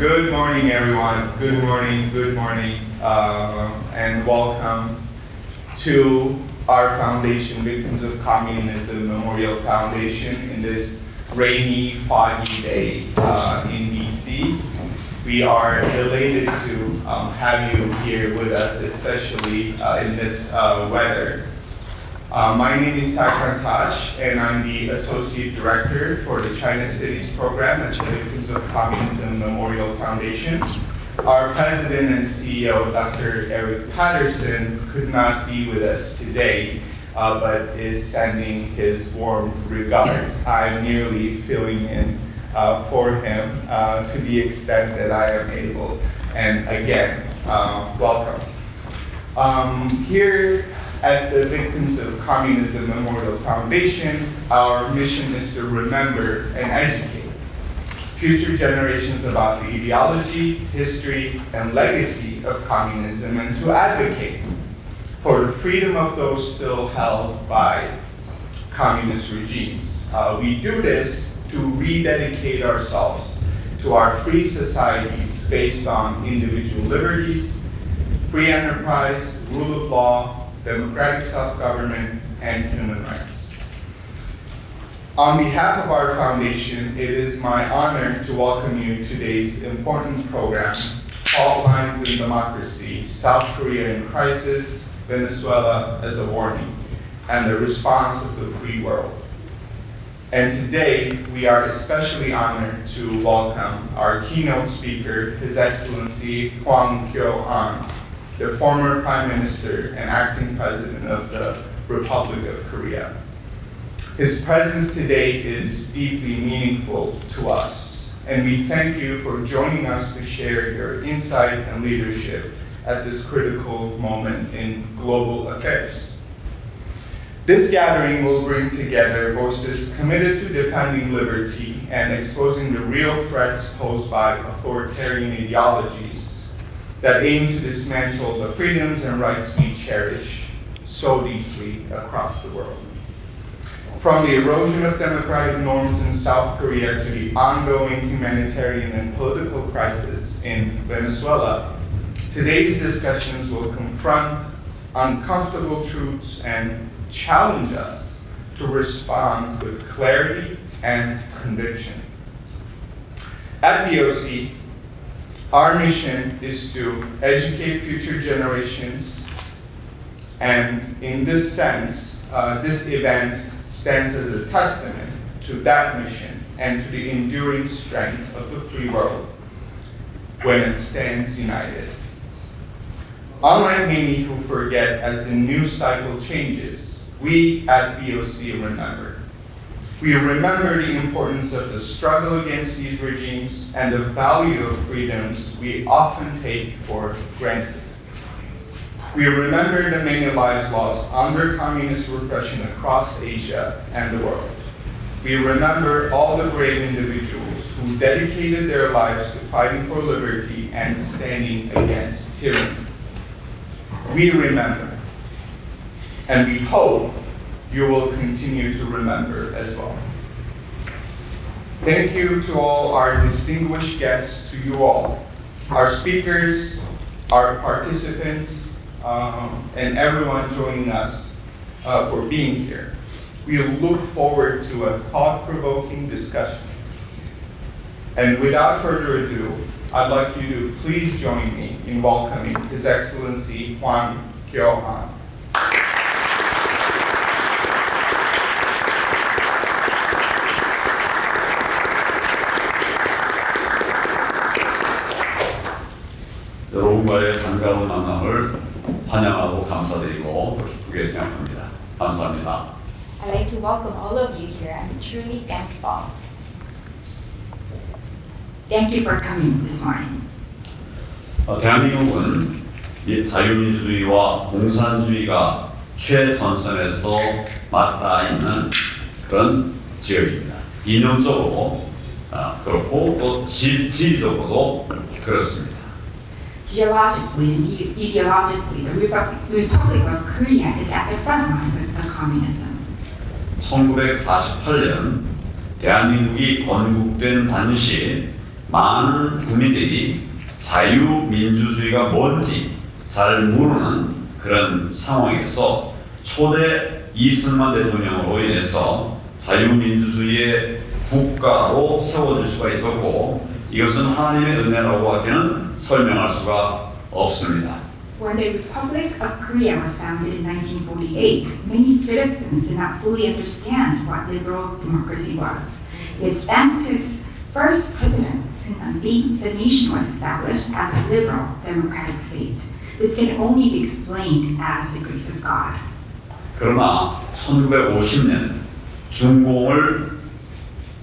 Good morning, everyone. Good morning, and welcome to our foundation, Victims of Communism Memorial Foundation, in this rainy, foggy day in DC. We are elated to have you here with us, especially in this weather. My name is Sakrantash, and I'm the Associate Director for the China Cities Program at the Victims of Communism Memorial Foundation. Our President and CEO, Dr. Eric Patterson, could not be with us today, but is sending his warm regards. I'm merely filling in for him to the extent that I am able. And again, welcome. Here at the Victims of Communism Memorial Foundation, our mission is to remember and educate future generations about the ideology, history, and legacy of communism, and to advocate for the freedom of those still held by communist regimes. We do this to rededicate ourselves to our free societies based on individual liberties, free enterprise, rule of law, democratic self-government, and human rights. On behalf of our foundation, it is my honor to welcome you to today's important program, Fault Lines in Democracy, South Korea in Crisis, Venezuela as a Warning, and the Response of the Free World. And today, we are especially honored to welcome our keynote speaker, His Excellency Hwang Kyo-ahn, the former Prime Minister and acting President of the Republic of Korea. His presence today is deeply meaningful to us, and we thank you for joining us to share your insight and leadership at this critical moment in global affairs. This gathering will bring together voices committed to defending liberty and exposing the real threats posed by authoritarian ideologies that aim to dismantle the freedoms and rights we cherish so deeply across the world. From the erosion of democratic norms in South Korea to the ongoing humanitarian and political crisis in Venezuela, today's discussions will confront uncomfortable truths and challenge us to respond with clarity and conviction. At VOC, our mission is to educate future generations, and in this sense, this event stands as a testament to that mission and to the enduring strength of the free world when it stands united. Unlike many who forget as the news cycle changes, we at VOC remember. We remember the importance of the struggle against these regimes and the value of freedoms we often take for granted. We remember the many lives lost under communist repression across Asia and the world. We remember all the brave individuals who dedicated their lives to fighting for liberty and standing against tyranny. We remember, and we hope you will continue to remember as well. Thank you to all our distinguished guests, to you all, our speakers, our participants, and everyone joining us for being here. We look forward to a thought-provoking discussion. And without further ado, I'd like you to please join me in welcoming His Excellency Hwang Kyo-ahn. 여러분과의 반가운 만남을 환영하고 감사드리고 또 기쁘게 생각합니다. 감사합니다. I'd like to welcome all of you here. I'm truly thankful. Thank you for coming this morning. 대한민국은 자유민주주의와 공산주의가 최전선에서 맞닿아 있는 그런 지역입니다. 이념적으로 그렇고 또 지리적으로도 그렇습니다. Geologically and ideologically, the Republic of Korea is at the front line with the communism. 1948년 대한민국이 건국된 당시 많은 국민들이 자유민주주의가 뭔지 잘 모르는 그런 상황에서 초대 이승만 대통령으로 인해서 자유민주주의의 국가로 세워질 수가 있었고 이것은 하나님의 은혜라고 하기는 설명할 수가 없습니다. When the Republic of Korea was founded in 1948, many citizens did not fully understand what liberal democracy was. Yet thanks to its first president, Syngman Lee, the nation was established as a liberal democratic state. This can only be explained as the grace of God. 그러나 1950년 중공을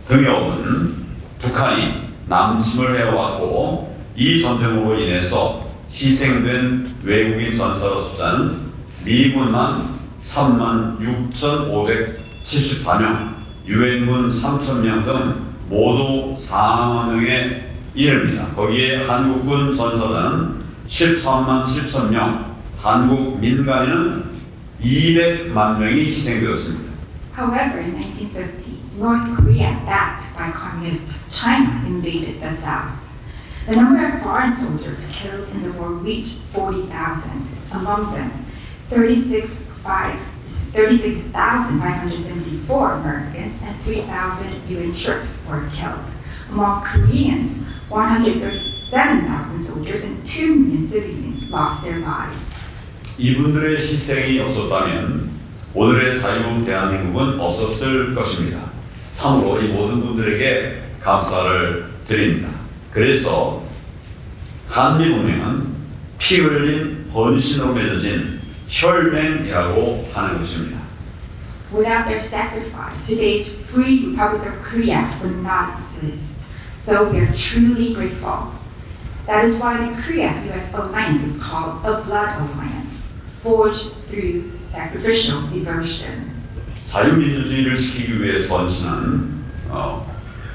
등에 업은 북한이 남침을 해왔고 이 전쟁으로 인해서 희생된 외국인 전사 숫자는 미군만 36,574명, 유엔군 3,000명 등 모두 4만 명에 이릅니다. 거기에 한국군 전사자는 13만 7천 명, 한국 민간인은 200만 명이 희생되었습니다. However, in 1950, North Korea, backed by communist China, invaded the south. The number of foreign soldiers killed in the war reached 40,000. Among them, 36,574 Americans and 3,000 UN troops were killed. Among Koreans, 137,000 soldiers and 2 million civilians lost their lives. 이분들의 희생이 없었다면 오늘의 자유 대한민국은 없었을 것입니다. 참으로 이 모든 분들에게 감사를 드립니다. 그래서 한미동맹은 피 흘린 헌신으로 맺어진 혈맹이라고 하는 것입니다. Without their sacrifice, today's free Republic of Korea would not exist. So we are truly grateful. That is why the Korea-US alliance is called a blood alliance, forged through sacrificial devotion. 자유민주주의를 지키기 위해서 헌신하는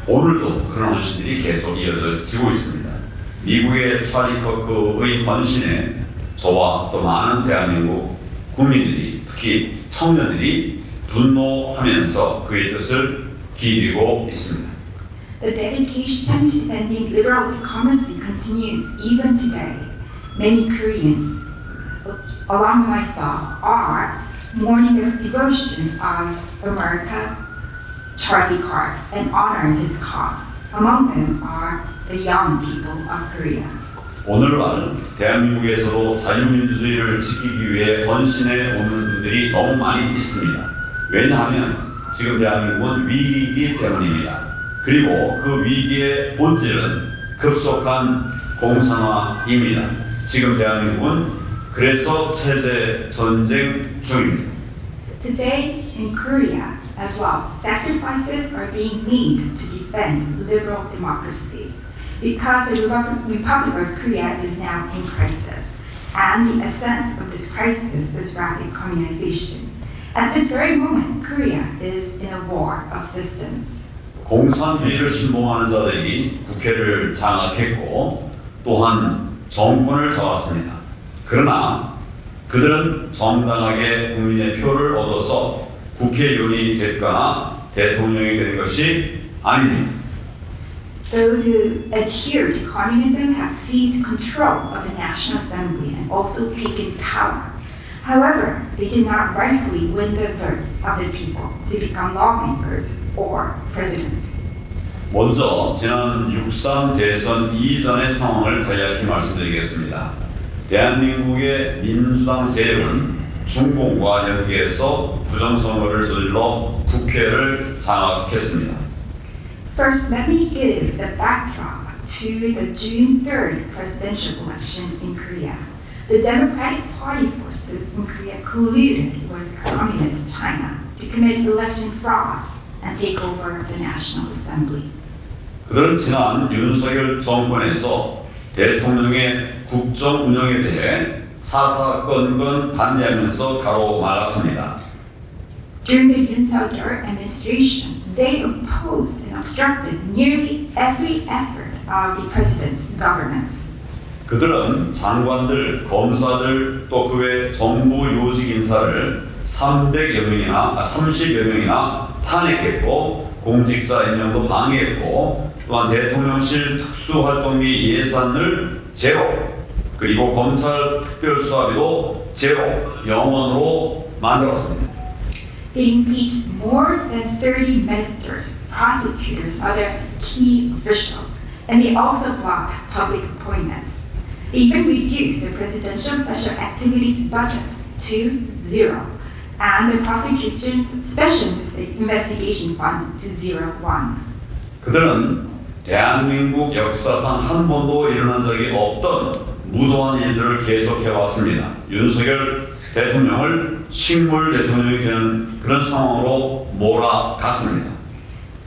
오늘도 그런 헌신들이 계속 이어지고 있습니다. 미국의 찰리 커크의 헌신에 저와 또 많은 대한민국 국민들이 특히 청년들이 분노하면서 그의 뜻을 기리고 있습니다. The dedication to defending liberal democracy continues even today. Many Koreans, along with myself, are mourning the devotion of America's Charlie Clark and honoring his cause. Among them are the young people of Korea. 오늘날 대한민국에서도 자유민주주의를 지키기 위해 헌신해 오는 분들이 너무 많이 있습니다. 왜냐하면 지금 대한민국은 위기이기 때문입니다. 그리고 그 위기의 본질은 급속한 공산화입니다. 지금 대한민국은 그래서 체제 전쟁 중입니다. Today in Korea as well, sacrifices are being made to defend liberal democracy because the Republic of Korea is now in crisis, and the essence of this crisis is rapid communization. At this very moment, Korea is in a war of systems. 공산주의를 신봉하는 자들이 국회를 장악했고 또한 정권을 잡았습니다. 그러나 그들은 정당하게 국민의 표를 얻어서 국회의원이 됐거나 대통령이 된 것이 아닙니다. Those who adhere to communism have seized control of the National Assembly and also taken power. However, they did not rightfully win the votes of the people to become lawmakers or president. 먼저 지난 6.3 대선 이전의 상황을 간략히 말씀드리겠습니다. 대한민국의 민주당 세력은 중공과 연계해서 부정선거를 저질러 국회를 장악했습니다. First, let me give the backdrop to the June 3rd presidential election in Korea. The Democratic Party forces in Korea colluded with Communist China to commit election fraud and take over the National Assembly. 그들은 지난 윤석열 정권에서 대통령의 국정 운영에 대해 사사건건 반대하면서 가로막았습니다. During the Yoon Suk-yeol administration, they opposed and obstructed nearly every effort of the president's governance. 그들은 장관들, 검사들 또 그 외 정부 요직 인사를 30여 명이나 탄핵했고 공직자 임명도 방해했고 또한 대통령실 특수활동비 예산을 제로 그리고 검찰 특별수사비도 제로 0원으로 만들었습니다. They impeached more than 30 ministers, prosecutors, and other key officials, and they also blocked public appointments. They even reduced the presidential special activities budget to zero, and the prosecution's special investigation fund to 0 won. 그들은 대한민국 역사상 한 번도 일어난 적이 없던 무도한 일들을 계속해왔습니다. 윤석열 대통령을 식물 대통령이 되는 그런 상황으로 몰아갔습니다.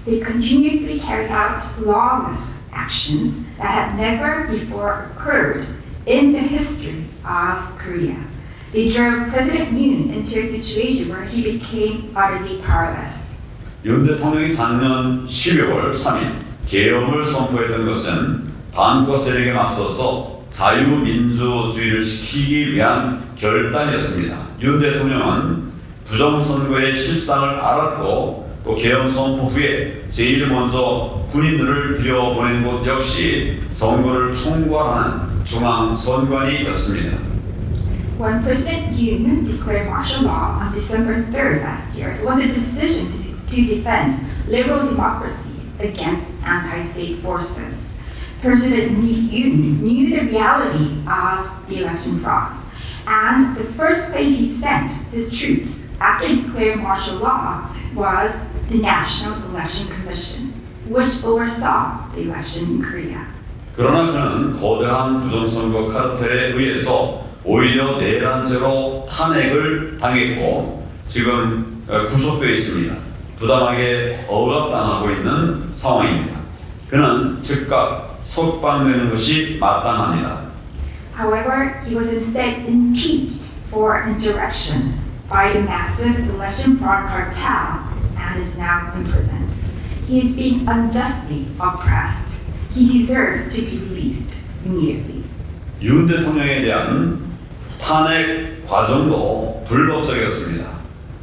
They continuously carried out lawless actions that had never before occurred in the history of Korea. They drove President Yoon into a situation where he became utterly powerless. 윤 대통령이 작년 12월 3일 계엄을 선포했던 것은 반국 세력에 맞서서 자유민주주의를 지키기 위한 결단이었습니다. 윤 대통령은 부정선거의 실상을 알았고 또 계엄 선포 후에 제일 먼저 군인들을 들여보낸 곳 역시 선거를 총괄하는 중앙선관위였습니다. When President Yoon declared martial law on December 3rd last year, it was a decision to defend liberal democracy against anti-state forces. President Yoon knew the reality of the election frauds, and the first place he sent his troops after declaring martial law was the National Election Commission, which oversaw the election in Korea. 그러나 그는 거대한 부정선거 카르텔에 의해서 오히려 내란죄로 탄핵을 당했고 지금 구속되어 있습니다. 부당하게 억압당하고 있는 상황입니다. 그는 즉각 석방되는 것이 마땅합니다. However, he was instead impeached for insurrection by the massive election fraud cartel and is now imprisoned. He is being unjustly oppressed. He deserves to be released immediately. 윤 대통령에 대한 탄핵 과정도 불법적이었습니다.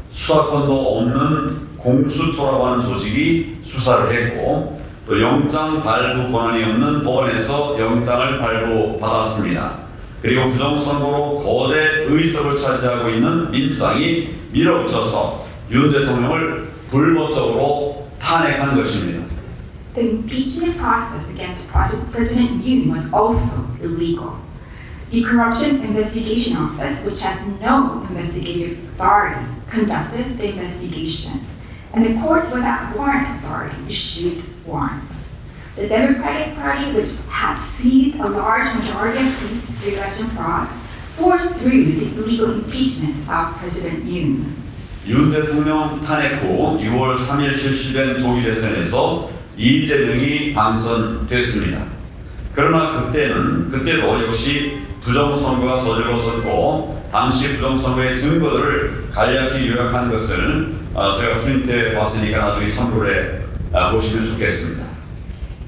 수사권도 없는 공수처라고 하는 조직이 수사를 했고 또 영장 발부 권한이 없는 법원에서 영장을 발부받았습니다. 그리고 부정선거로 거대 의석을 차지하고 있는 민주당이 밀어붙여서 윤 대통령을 불법적으로 탄핵한 것입니다. The impeachment process against President Yoon was also illegal. The Corruption Investigation Office, which has no investigative authority, conducted the investigation, and the court without warrant authority issued warrants. The Democratic Party, which has seized a large majority of seats through election fraud, forced through the illegal impeachment of President Yoon. 윤 대통령 탄핵 후 6월 3일 실시된 조기 대선에서 이재명이 당선됐습니다. 그러나 그때도 역시 부정선거가 저질렀었고 당시 부정선거의 증거들을 간략히 요약한 것을 제가 프린트해 봤으니까 나중에 참고를 보시면 좋겠습니다.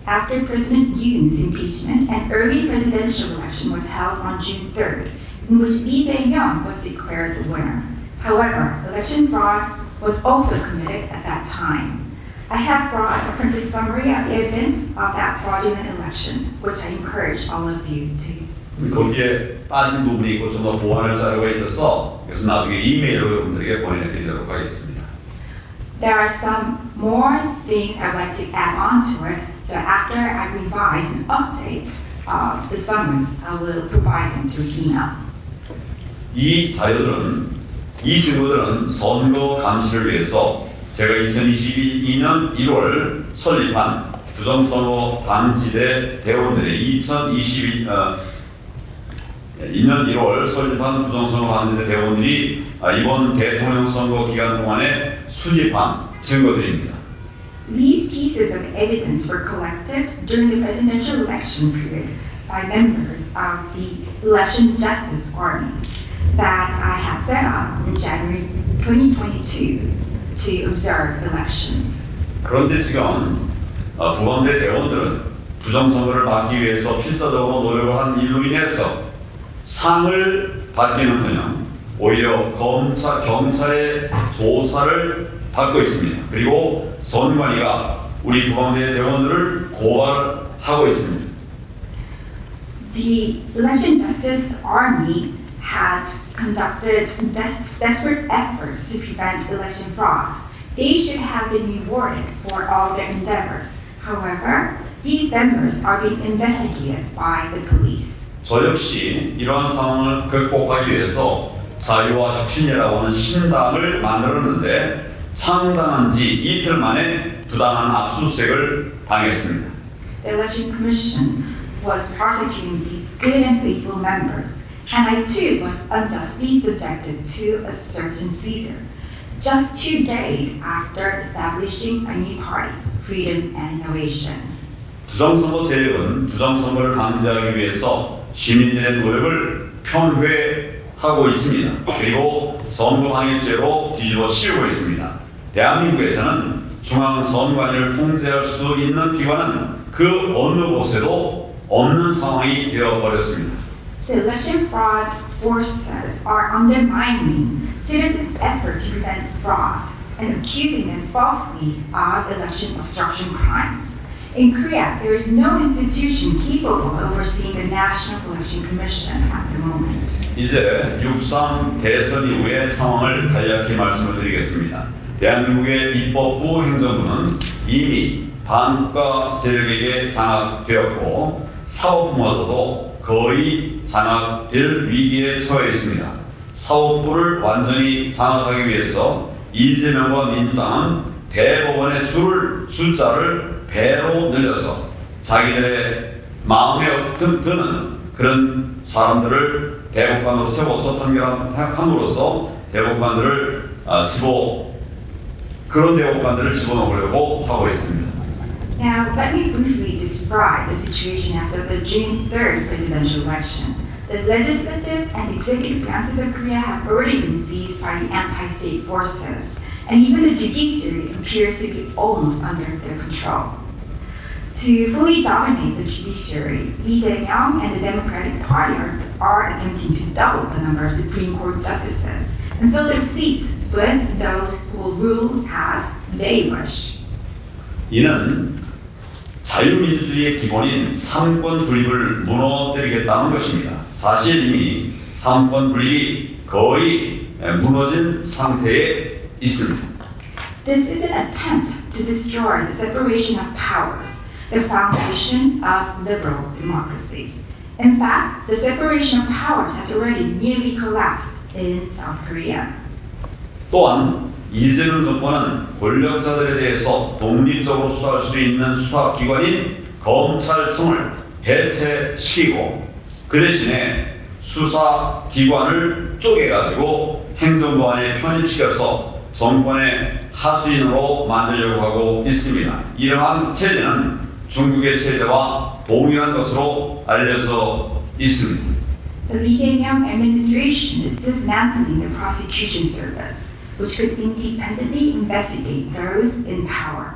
After President Yoon's impeachment, an early presidential election was held on June 3rd, in which Lee Jae-myung was declared the winner. However, election fraud was also committed at that time. I have brought a printed summary of the evidence of that fraudulent election, which I encourage all of you to. 거기에 빠진 부분이 있고 좀 더 보완할 자료가 있어서 그래서 나중에 이메일로 여러분들에게 보내드리도록 하겠습니다. There are some more things I'd like to add on to it, so after I revise and update the summary, I will provide them through email. 이 증거들은 선거 감시를 위해서 제가 2022년 1월 설립한 부정선거 방지대 대원들의 2022년 1월 설립한 부정선거 방지대 대원들이 이번 대통령 선거 기간 동안에 수집한 증거들입니다. These pieces of evidence were collected during the presidential election period by members of the Election Justice Army that I had set up in January 2022 to observe elections. 그런데 지금 부방대 대원들은 부정선거를 막기 위해서 필사적으로 노력을 한 일로 인해서 상을 받기는커녕 오히려 경찰의 조사를 받고 있습니다. 그리고 선관위가 우리 부방대 대원들을 고발하고 있습니다. The Election Justice Army had conducted desperate efforts to prevent election fraud. They should have been rewarded for all their endeavors. However, these members are being investigated by the police. 저 역시 이러한 상황을 극복하기 위해서 자유와 혁신이라고 하는 신당을 만들었는데 창당한 지 이틀 만에 부당한 압수수색을 당했습니다. The Election Commission was prosecuting these good and faithful members, and I too was unjustly subjected to a search and seizure, just 2 days after establishing a new party, Freedom and Innovation. 부정선거 세력은 부정선거를 방지하기 위해서 시민들의 노력을 편회하고 있습니다. 그리고 선거방해죄로 뒤집어 씌우고 있습니다. 대한민국에서는 중앙선관위를 통제할 수 있는 기관은 그 어느 곳에도 없는 상황이 되어버렸습니다. The election fraud forces are undermining citizens' effort to prevent fraud and accusing them falsely of election obstruction crimes. In Korea, there is no institution capable of overseeing the National Election Commission at the moment. 이제 6.3 대선 이후의 상황을 간략히 말씀을 드리겠습니다. 대한민국의 입법부 행정부는 이미 반국가 세력에게 장악되었고 사법부마저도 거의 장악될 위기에 처해 있습니다. 사법부를 완전히 장악하기 위해서 이재명과 민주당은 대법원의 숫자를 배로 늘려서 자기들의 마음에 드는 그런 사람들을 대법관으로 세워서 판결함으로써 그런 대법관들을 집어넣으려고 하고 있습니다. Now, let me briefly describe the situation after the June 3rd presidential election. The legislative and executive branches of Korea have already been seized by the anti-state forces, and even the judiciary appears to be almost under their control. To fully dominate the judiciary, Lee Jae-myung and the Democratic Party are attempting to double the number of Supreme Court justices and fill their seats with those who will rule as they wish. 이는 자유민주주의의 기본인 삼권 분립을 무너뜨리겠다는 것입니다. 사실 이미 삼권 분립이 거의 무너진 상태에 있습니다. This is an attempt to destroy the separation of powers, the foundation of liberal democracy. In fact, the separation of powers has already nearly collapsed in South Korea. 또한 이재명 정권은 권력자들에 대해서 독립적으로 수사할 수 있는 수사기관인 검찰청을 해체시키고 그 대신에 수사기관을 쪼개가지고 행정부 안에 편입시켜서 정권의 하수인으로 만들려고 하고 있습니다. 이러한 체제는 중국의 체제와 동일한 것으로 알려져 있습니다. The Lee Jae-myung administration is dismantling the prosecution service, which could independently investigate those in power,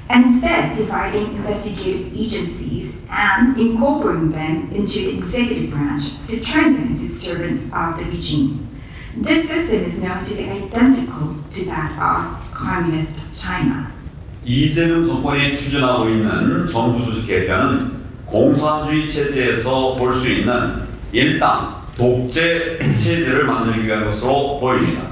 and instead dividing investigative agencies and incorporating them into the executive branch to turn them into servants of the regime. This system is known to be identical to that of communist China. 이재명 정권이 추진하고 있는 정부 조직 개편은 공산주의 체제에서 볼 수 있는 일당 독재 체제를 만들기 위한 것으로 보입니다.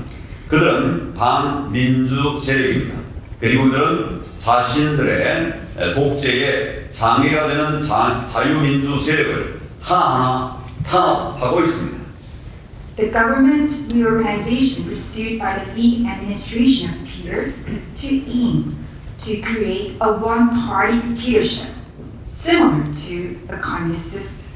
그들은 반민주 세력입니다. 그리고 그들은 자신들의 독재의 장애가 되는 자유민주 세력을 하나하나 탄압하고 있습니다. The government reorganization pursued by the Lee administration appears to aim to create a one-party dictatorship, similar to a communist system.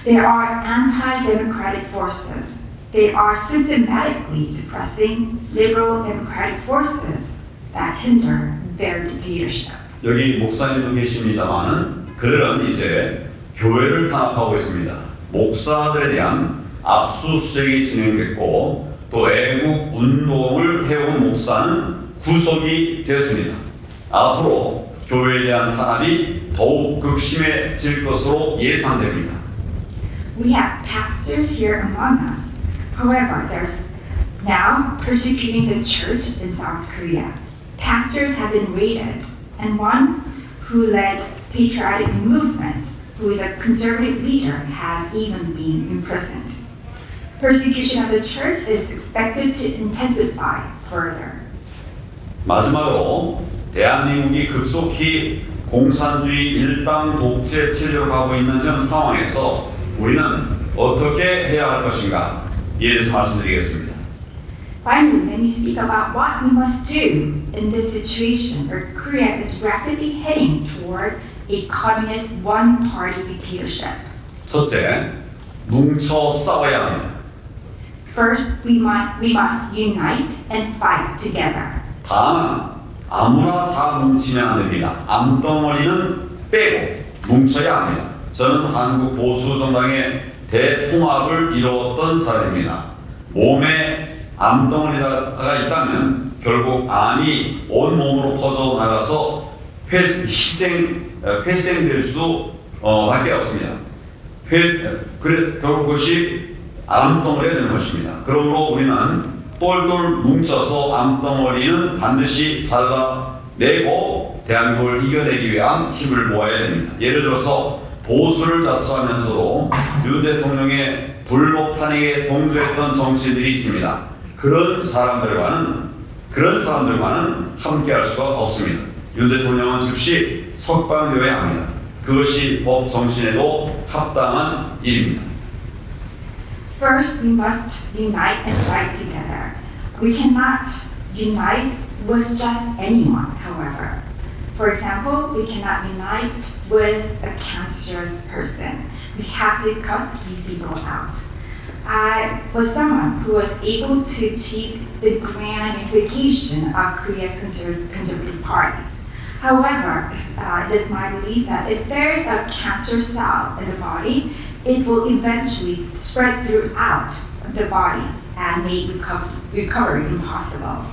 There are anti-democratic forces. They are systematically suppressing liberal democratic forces that hinder their dictatorship. 여기 목사님도 계십니다만은 그들은 이제 교회를 탄압하고 있습니다. 목사들에 대한 압수수색이 진행됐고 또 애국 운동을 해온 목사는 구속이 됐습니다. 앞으로 교회에 대한 탄압이 더욱 극심해질 것으로 예상됩니다. We have pastors here among us. However, there's now persecuting the church in South Korea. Pastors have been raided, and one who led patriotic movements, who is a conservative leader, has even been imprisoned. Persecution of the church is expected to intensify further. 마지막으로 대한민국이 급속히 공산주의 일당 독재 체제로 가고 있는 현 상황에서 우리는 어떻게 해야 할 것인가 이에 대해서 말씀드리겠습니다. Finally, let me speak about what we must do in this situation where Korea is rapidly heading toward a communist one-party dictatorship. 첫째, 뭉쳐 싸워야 합니다. First, we must unite and fight together. 다만 아무나 다 뭉치면 안 됩니다. 암덩어리는 빼고 뭉쳐야 합니다. 저는 한국 보수 정당의 대통합을 이루었던 사람입니다. 몸에 암덩어리가 있다면 결국 암이 온 몸으로 퍼져 나가서 회생될 수도 밖에 없습니다. 결국 그것이 암덩어리가 되는 것입니다. 그러므로 우리는 똘똘 뭉쳐서 암덩어리는 반드시 잘라내고 대한민국을 이겨내기 위한 힘을 모아야 됩니다. 예를 들어서 보수를 자처하면서도 윤 대통령의 불법 탄핵에 동조했던 정치인들이 있습니다. 그런 사람들과는 함께할 수가 없습니다. 윤 대통령은 즉시 석방되어야 합니다. 그것이 법 정신에도 합당한 일입니다. First, we must unite and fight together. We cannot unite with just anyone, however. For example, we cannot unite with a cancerous person. We have to cut these people out. I was someone who was able to achieve the grand unification of Korea's conservative parties. However, it is my belief that if there is a cancer cell in the body, it will eventually spread throughout the body and make recovery impossible.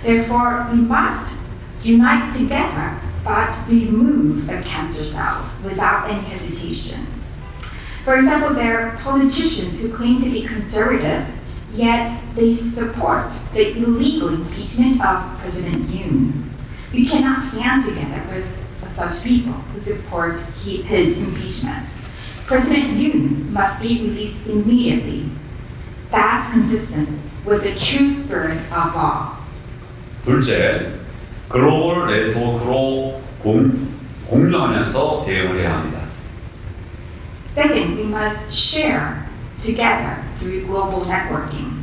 Therefore, we must unite together but remove the cancer cells without any hesitation. For example, there are politicians who claim to be conservatives, yet they support the illegal impeachment of President Yoon. We cannot stand together with such people who support his impeachment. President Yoon must be released immediately. That's consistent with the true spirit of law. 둘째, 글로벌 네트워크로 공유하면서 대응을 해야 합니다. Second, we must share together through global networking.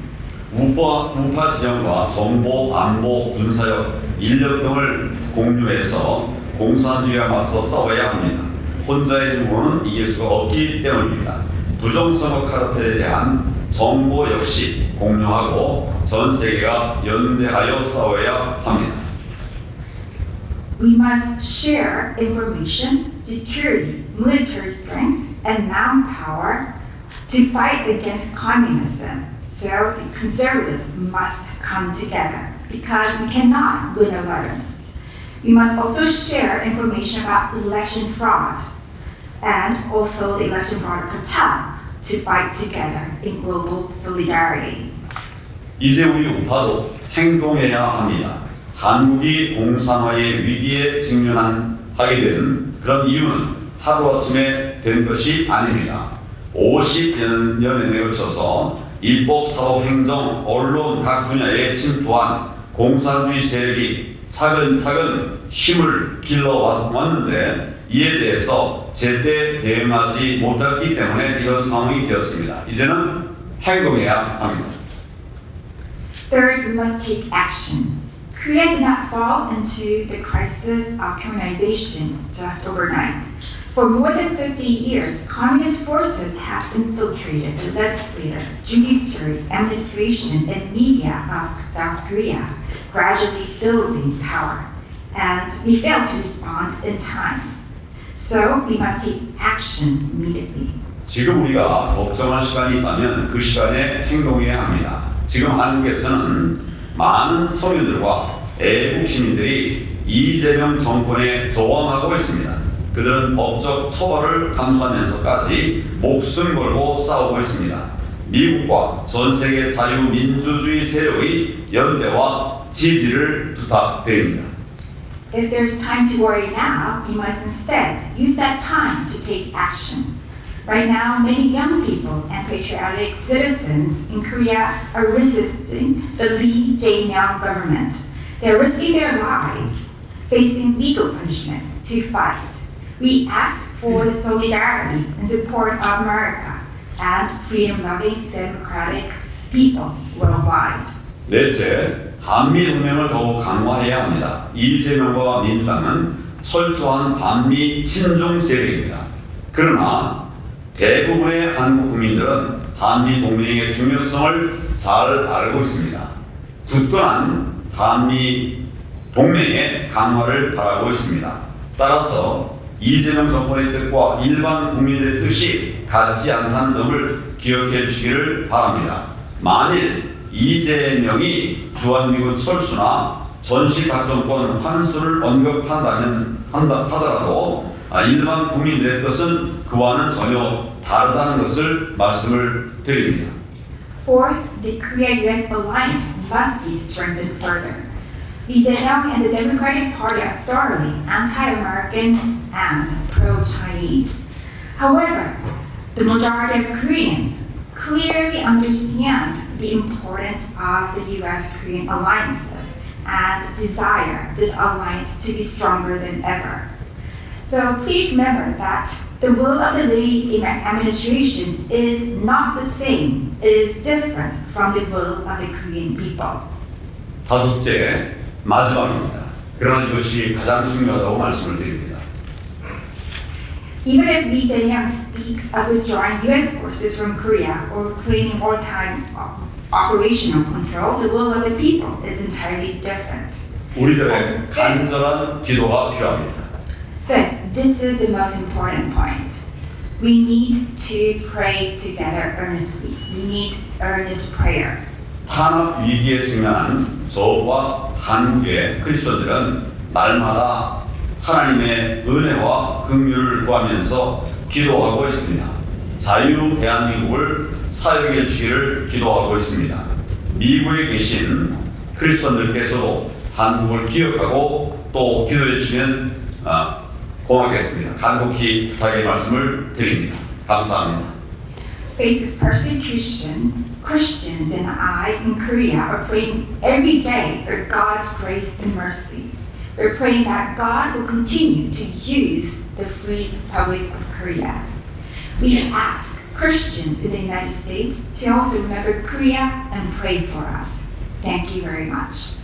우파 진영과 정보, 안보, 군사력, 인력 등을 공유해서 공산주의와 맞서 싸워야 합니다. 혼자의 힘으로는 이길 수가 없기 때문입니다. 부정선거 카르텔에 대한 정보 역시 공유하고 전 세계가 연대하여 싸워야 합니다. We must share information, security, military strength, and manpower to fight against communism. So the conservatives must come together because we cannot win alone. We must also share information about election fraud and also the election fraud cartel to fight together in global solidarity. 이제 우리 우파도 행동해야 합니다. 한국이 공산화의 위기에 직면하게 된 그런 이유는 하루아침에 된 것이 아닙니다. 50년에 걸쳐서 일법, 사법, 행정, 언론 각 분야에 침투한 공산주의 세력이 차근차근 힘을 길러왔는데 이에 대해서 제때 대응하지 못했기 때문에 이런 상황이 되었습니다. 이제는 행동해야 합니다. Third, we must take action. Korea did not fall into the crisis of communization just overnight. For more than 50 years, communist forces have infiltrated the legislature, judiciary, administration, and media of South Korea, gradually building power. And we failed to respond in time. So we must take action immediately. 지금 우리가 걱정할 시간이 있다면 그 시간에 행동해야 합니다. 지금 한국에서는 많은 청년들과 애국 시민들이 이재명 정권에 저항하고 있습니다. 그들은 법적 처벌을 감수하면서까지 목숨 걸고 싸우고 있습니다. 미국과 전 세계 자유민주주의 세력의 연대와 지지를 부탁드립니다. If there's time to worry now, we must instead use that time to take actions. Right now, many young people and patriotic citizens in Korea are resisting the Lee Jae-myung government. They're risking their lives, facing legal punishment to fight. We ask for the solidarity and support of America and freedom-loving democratic people worldwide. 넷째, 한미동맹을 더욱 강화해야 합니다. 이재명과 민주당은 철저한 반미 친중 세력입니다. 그러나 대부분의 한국 국민들은 한미동맹의 중요성을 잘 알고 있습니다. 굳건한 한미동맹의 강화를 바라고 있습니다. 따라서 이재명 정권의 뜻과 일반 국민들의 뜻이 같지 않다는 점을 기억해 주시기를 바랍니다. 만일 이재명이 주한미군 철수나 전시작전권 환수를 언급하더라도 일반 국민들의 뜻은 그와는 전혀 다르다는 것을 말씀을 드립니다. Fourth, the Korea-US alliance must be strengthened further. Lee Jae-myung and the Democratic Party are thoroughly anti-American and pro-Chinese. However, the majority of Koreans clearly understand the importance of the US-Korean alliances and desire this alliance to be stronger than ever. So please remember that the will of the Lee administration is not the same. It is different from the will of the Korean people. 다섯째, 마지막입니다. 그러나 이것이 가장 중요하다고 말씀을 드립니다. Even if Lee Jae-myung speaks of withdrawing U.S. forces from Korea or claiming wartime operational control, the will of the people is entirely different. 우리들의 간절한 기도가 필요합니다. Fifth, this is the most important point. We need to pray together earnestly. We need earnest prayer. 탄압 위기에 직면한 저와 한국의 크리스천들은 날마다 하나님의 은혜와 긍휼을 구하면서 기도하고 있습니다. 자유 대한민국을 사역해 주시기를 기도하고 있습니다. 미국에 계신 크리스천들께서도 한국을 기억하고 또 기도해 주시면 고맙겠습니다. 간곡히 부탁의 말씀을 드립니다. 감사합니다. Faced with persecution, Christians and I in Korea are praying every day for God's grace and mercy. We're praying that God will continue to use the Free Republic of Korea. We ask Christians in the United States to also remember Korea and pray for us. Thank you very much.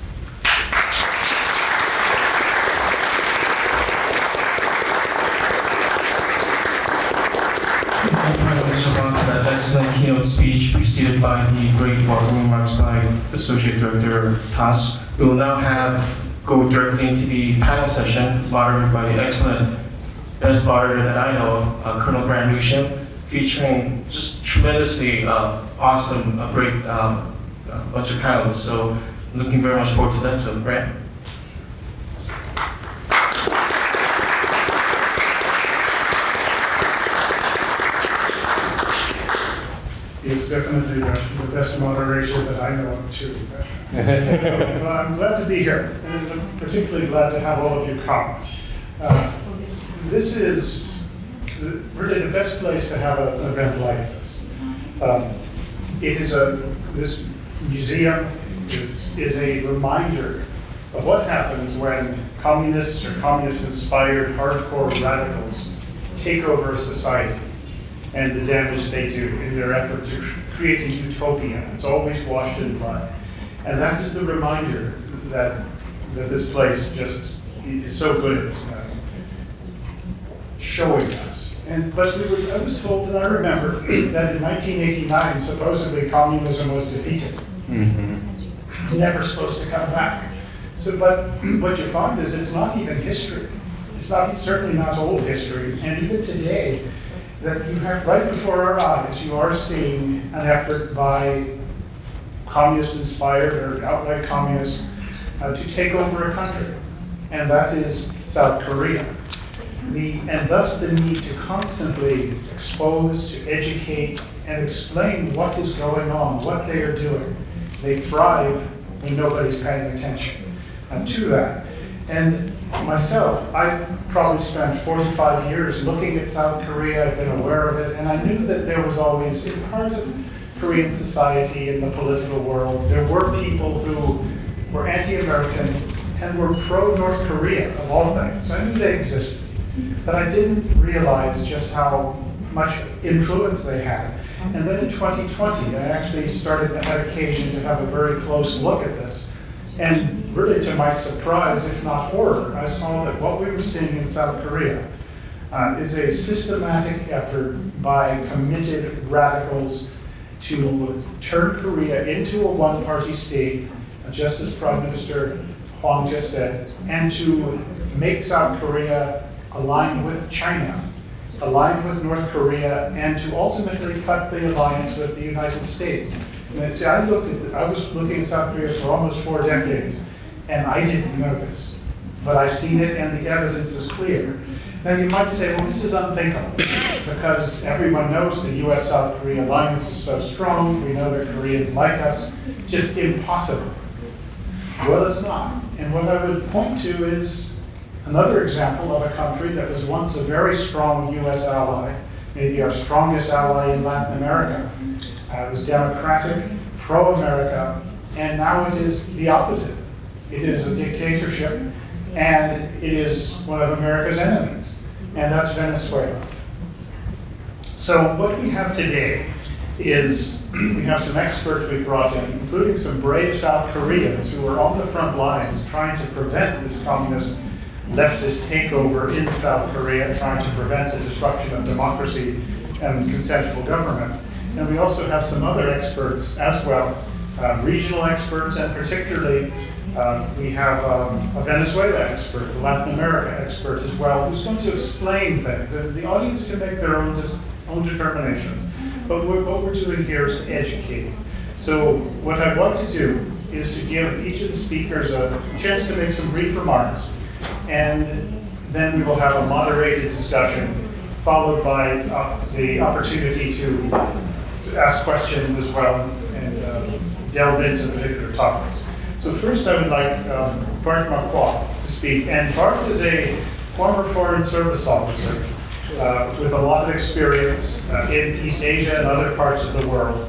That excellent keynote speech preceded by the great welcome remarks by Associate Director Tas. We will now go directly into the panel session moderated by the excellent best moderator that I know of, Colonel Grant Newsham, featuring just tremendously awesome, great bunch of panels. So looking very much forward to that. So Grant. It's definitely the best moderator that I know of too. I'm glad to be here, and I'm particularly glad to have all of you come. This is really the best place to have an event like this. This museum is a reminder of what happens when communists or communist-inspired hardcore radicals take over a society, and the damage they do in their effort to create a utopia. It's always washed in blood. And that is the reminder that this place just is so good at showing us. But I was told, and I remember, that in 1989, supposedly communism was defeated. Mm-hmm. Never supposed to come back. But what you find is it's not even history. It's certainly not old history. And even today, that you have right before our eyes, you are seeing an effort by communist-inspired or outright communists to take over a country, and that is South Korea. and thus the need to constantly expose, to educate, and explain what is going on, what they are doing. They thrive when nobody's paying attention to that. And myself, I've probably spent 45 years looking at South Korea. I've been aware of it, and I knew that there was always, in part of Korean society, in the political world, there were people who were anti-American and were pro-North Korea, of all things. I knew they existed, but I didn't realize just how much influence they had. And then in 2020, I actually had occasion to have a very close look at this. And really to my surprise, if not horror, I saw that what we were seeing in South Korea is a systematic effort by committed radicals to turn Korea into a one-party state, just as Prime Minister Hwang just said, and to make South Korea align with China, aligned with North Korea, and to ultimately cut the alliance with the United States. And see, I was looking at South Korea for almost 4 decades, and I didn't know this, but I've seen it, and the evidence is clear. Now you might say, well, this is unthinkable, because everyone knows the U.S.-South Korea alliance is so strong, we know that Koreans like us, just impossible. Well, it's not. And what I would point to is another example of a country that was once a very strong U.S. ally, maybe our strongest ally in Latin America. It was democratic, pro-America, and now it is the opposite. It is a dictatorship, and it is one of America's enemies, and that's Venezuela. So what we have today is we have some experts we brought in, including some brave South Koreans who are on the front lines trying to prevent this communist leftist takeover in South Korea, trying to prevent the destruction of democracy and consensual government. And we also have some other experts as well, regional experts, and particularly we have a Venezuela expert, a Latin America expert as well, who's going to explain things. And the audience can make their own determinations. But what we're doing here is to educate. So what I'd like to do is to give each of the speakers a chance to make some brief remarks, and then we will have a moderated discussion, followed by the opportunity to ask questions as well and delve into particular topics. So first I would like Bart Marquardt to speak. And Bart is a former Foreign Service officer with a lot of experience in East Asia and other parts of the world.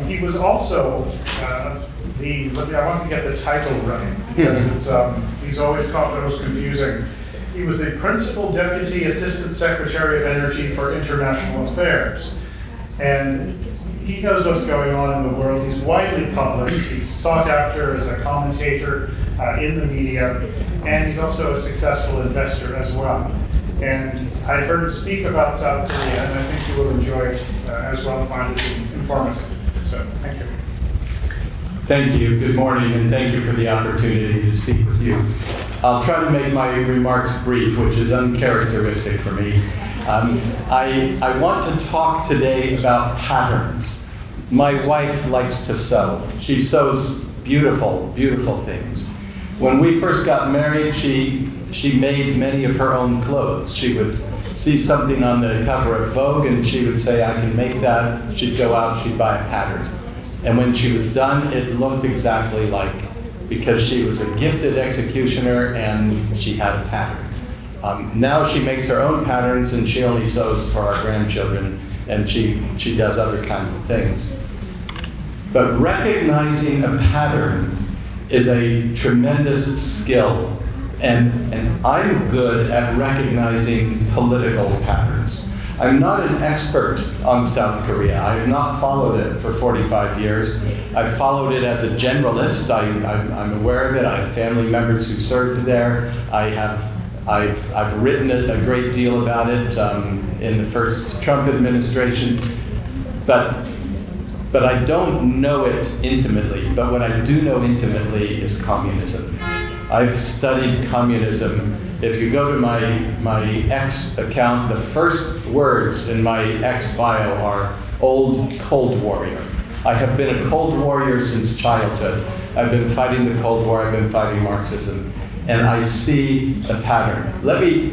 He was also I want to get the title right, because he's always called it was confusing. He was the Principal Deputy Assistant Secretary of Energy for International Affairs. And he knows what's going on in the world. He's widely published. He's sought after as a commentator in the media. And he's also a successful investor as well. And I heard him speak about South Korea, and I think you will enjoy it as well, find it informative. So, thank you. Thank you. Good morning, and thank you for the opportunity to speak with you. I'll try to make my remarks brief, which is uncharacteristic for me. I want to talk today about patterns. My wife likes to sew. She sews beautiful, beautiful things. When we first got married, she made many of her own clothes. She would see something on the cover of Vogue, and she would say, I can make that. She'd go out, she'd buy a pattern. And when she was done, it looked exactly like, because she was a gifted executioner and she had a pattern. Now she makes her own patterns, and she only sews for our grandchildren, and she does other kinds of things. But recognizing a pattern is a tremendous skill, and I'm good at recognizing political patterns. I'm not an expert on South Korea. I've not followed it for 45 years. I've followed it as a generalist. I'm aware of it. I have family members who served there. I've written a great deal about it in the first Trump administration, but I don't know it intimately. But what I do know intimately is communism. I've studied communism. If you go to my X account, the first words in my X bio are old Cold Warrior. I have been a Cold Warrior since childhood. I've been fighting the Cold War. I've been fighting Marxism. And I see a pattern. Let me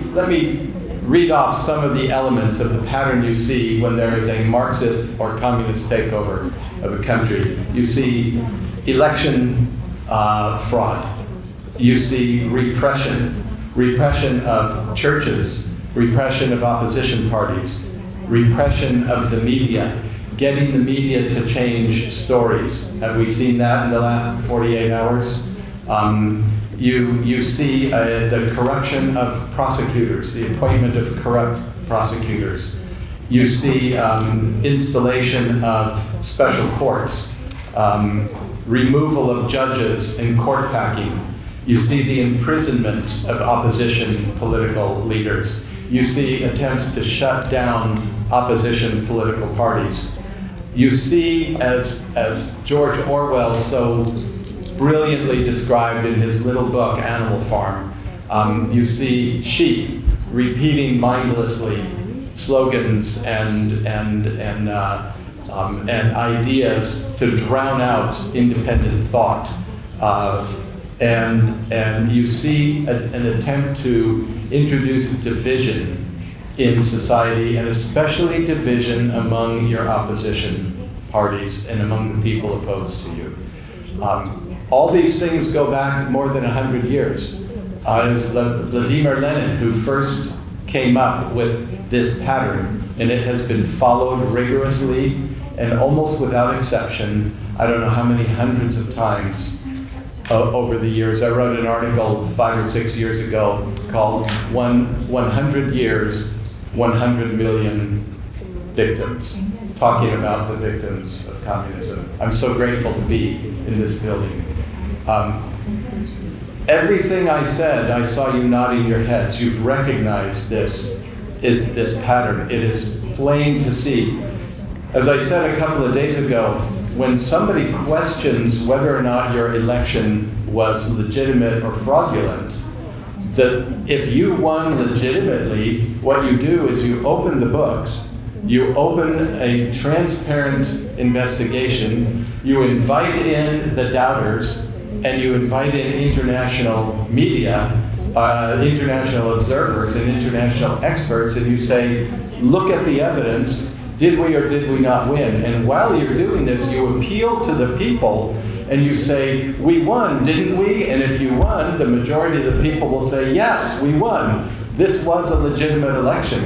read off some of the elements of the pattern you see when there is a Marxist or communist takeover of a country. You see election fraud. You see repression of churches, repression of opposition parties, repression of the media, getting the media to change stories. Have we seen that in the last 48 hours? You see the corruption of prosecutors, the appointment of corrupt prosecutors. You see installation of special courts, removal of judges and court packing. You see the imprisonment of opposition political leaders. You see attempts to shut down opposition political parties. You see, as George Orwell so brilliantly described in his little book, Animal Farm, you see sheep repeating mindlessly slogans and ideas to drown out independent thought. And you see an attempt to introduce division in society, and especially division among your opposition parties and among the people opposed to you. All these things go back more than 100 years. It was Vladimir Lenin who first came up with this pattern, and it has been followed rigorously and almost without exception, I don't know how many hundreds of times over the years. I wrote an article 5 or 6 years ago called 100 Years, 100 Million Victims, talking about the victims of communism. I'm so grateful to be in this building. Everything I said, I saw you nodding your heads. You've recognized this pattern. It is plain to see. As I said a couple of days ago, when somebody questions whether or not your election was legitimate or fraudulent, that if you won legitimately, what you do is you open the books, you open a transparent investigation, you invite in the doubters, and you invite in international media, international observers and international experts, and you say, look at the evidence, did we or did we not win? And while you're doing this, you appeal to the people and you say, we won, didn't we? And if you won, the majority of the people will say, yes, we won. This was a legitimate election.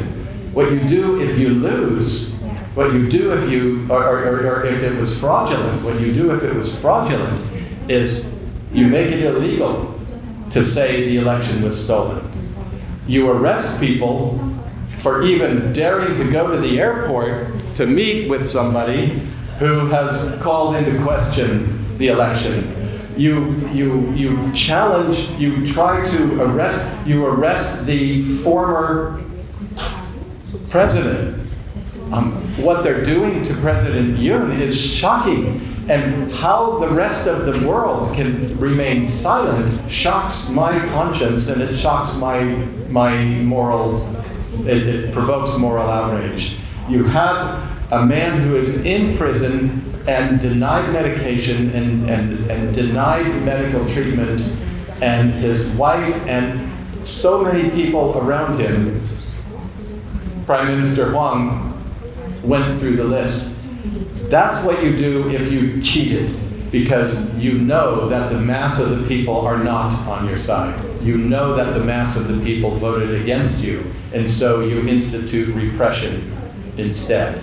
What you do if you lose, what you do if you, or if it was fraudulent, what you do if it was fraudulent is you make it illegal to say the election was stolen. You arrest people for even daring to go to the airport to meet with somebody who has called into question the election. You challenge, you try to arrest the former president. What they're doing to President Yoon is shocking, and how the rest of the world can remain silent shocks my conscience, and it shocks my moral. It provokes moral outrage. You have a man who is in prison and denied medication and denied medical treatment, and his wife and so many people around him. Prime Minister Huang went through the list. That's what you do if you cheated, because you know that the mass of the people are not on your side. You know that the mass of the people voted against you, and so you institute repression instead.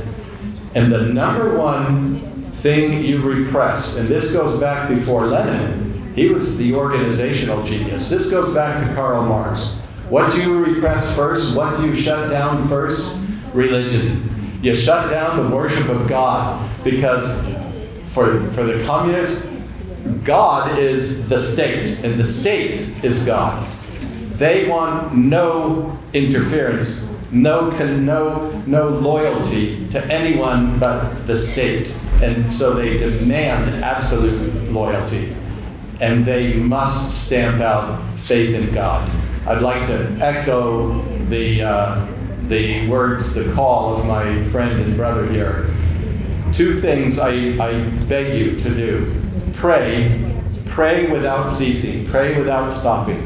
And the number one thing you repress, and this goes back before Lenin, he was the organizational genius. This goes back to Karl Marx. What do you repress first? What do you shut down first? Religion. You shut down the worship of God, because for the communists, God is the state, and the state is God. They want no interference, no loyalty to anyone but the state. And so they demand absolute loyalty. And they must stamp out faith in God. I'd like to echo the words, the call of my friend and brother here. Two things I beg you to do. Pray without ceasing, pray without stopping,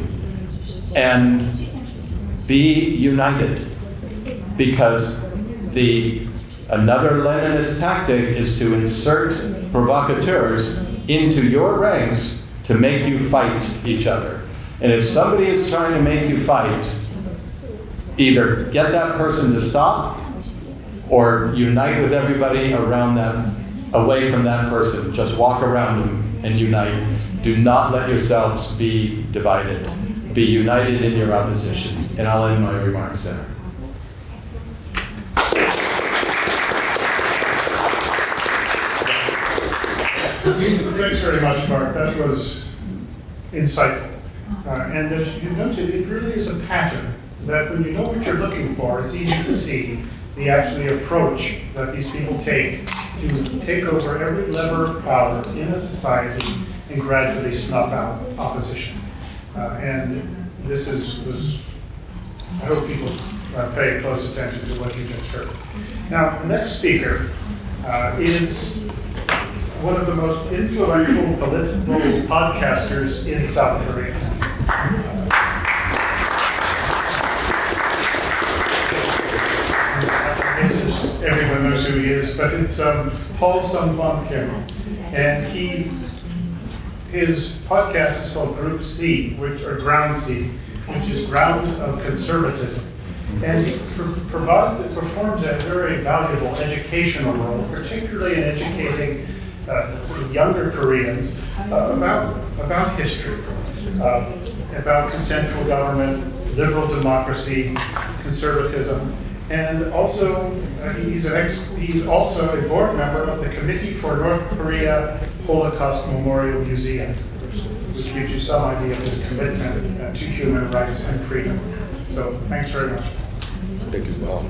and be united. because another Leninist tactic is to insert provocateurs into your ranks to make you fight each other. And if somebody is trying to make you fight, either get that person to stop or unite with everybody around that, away from that person. Just walk around them and unite. Do not let yourselves be divided. Be united in your opposition. And I'll end my remarks there. Thanks very much, Mark. That was insightful. And as you noted, it really is a pattern that when you know what you're looking for, it's easy to see the actually approach that these people take to take over every lever of power in a society and gradually snuff out opposition. And this was, I hope people pay close attention to what you just heard. Now, the next speaker is one of the most influential political podcasters in South Korea. Everyone knows who he is, but it's Paul Sung-Kwon Kim. And his podcast is called Group C, or Ground C, which is Ground of Conservatism. And he performs a very valuable educational role, particularly in educating sort of younger Koreans about history, about consensual government, liberal democracy, conservatism, and also he's also a board member of the Committee for North Korea Holocaust Memorial Museum, which gives you some idea of his commitment to human rights and freedom. So thanks very much. Thank you, Paul.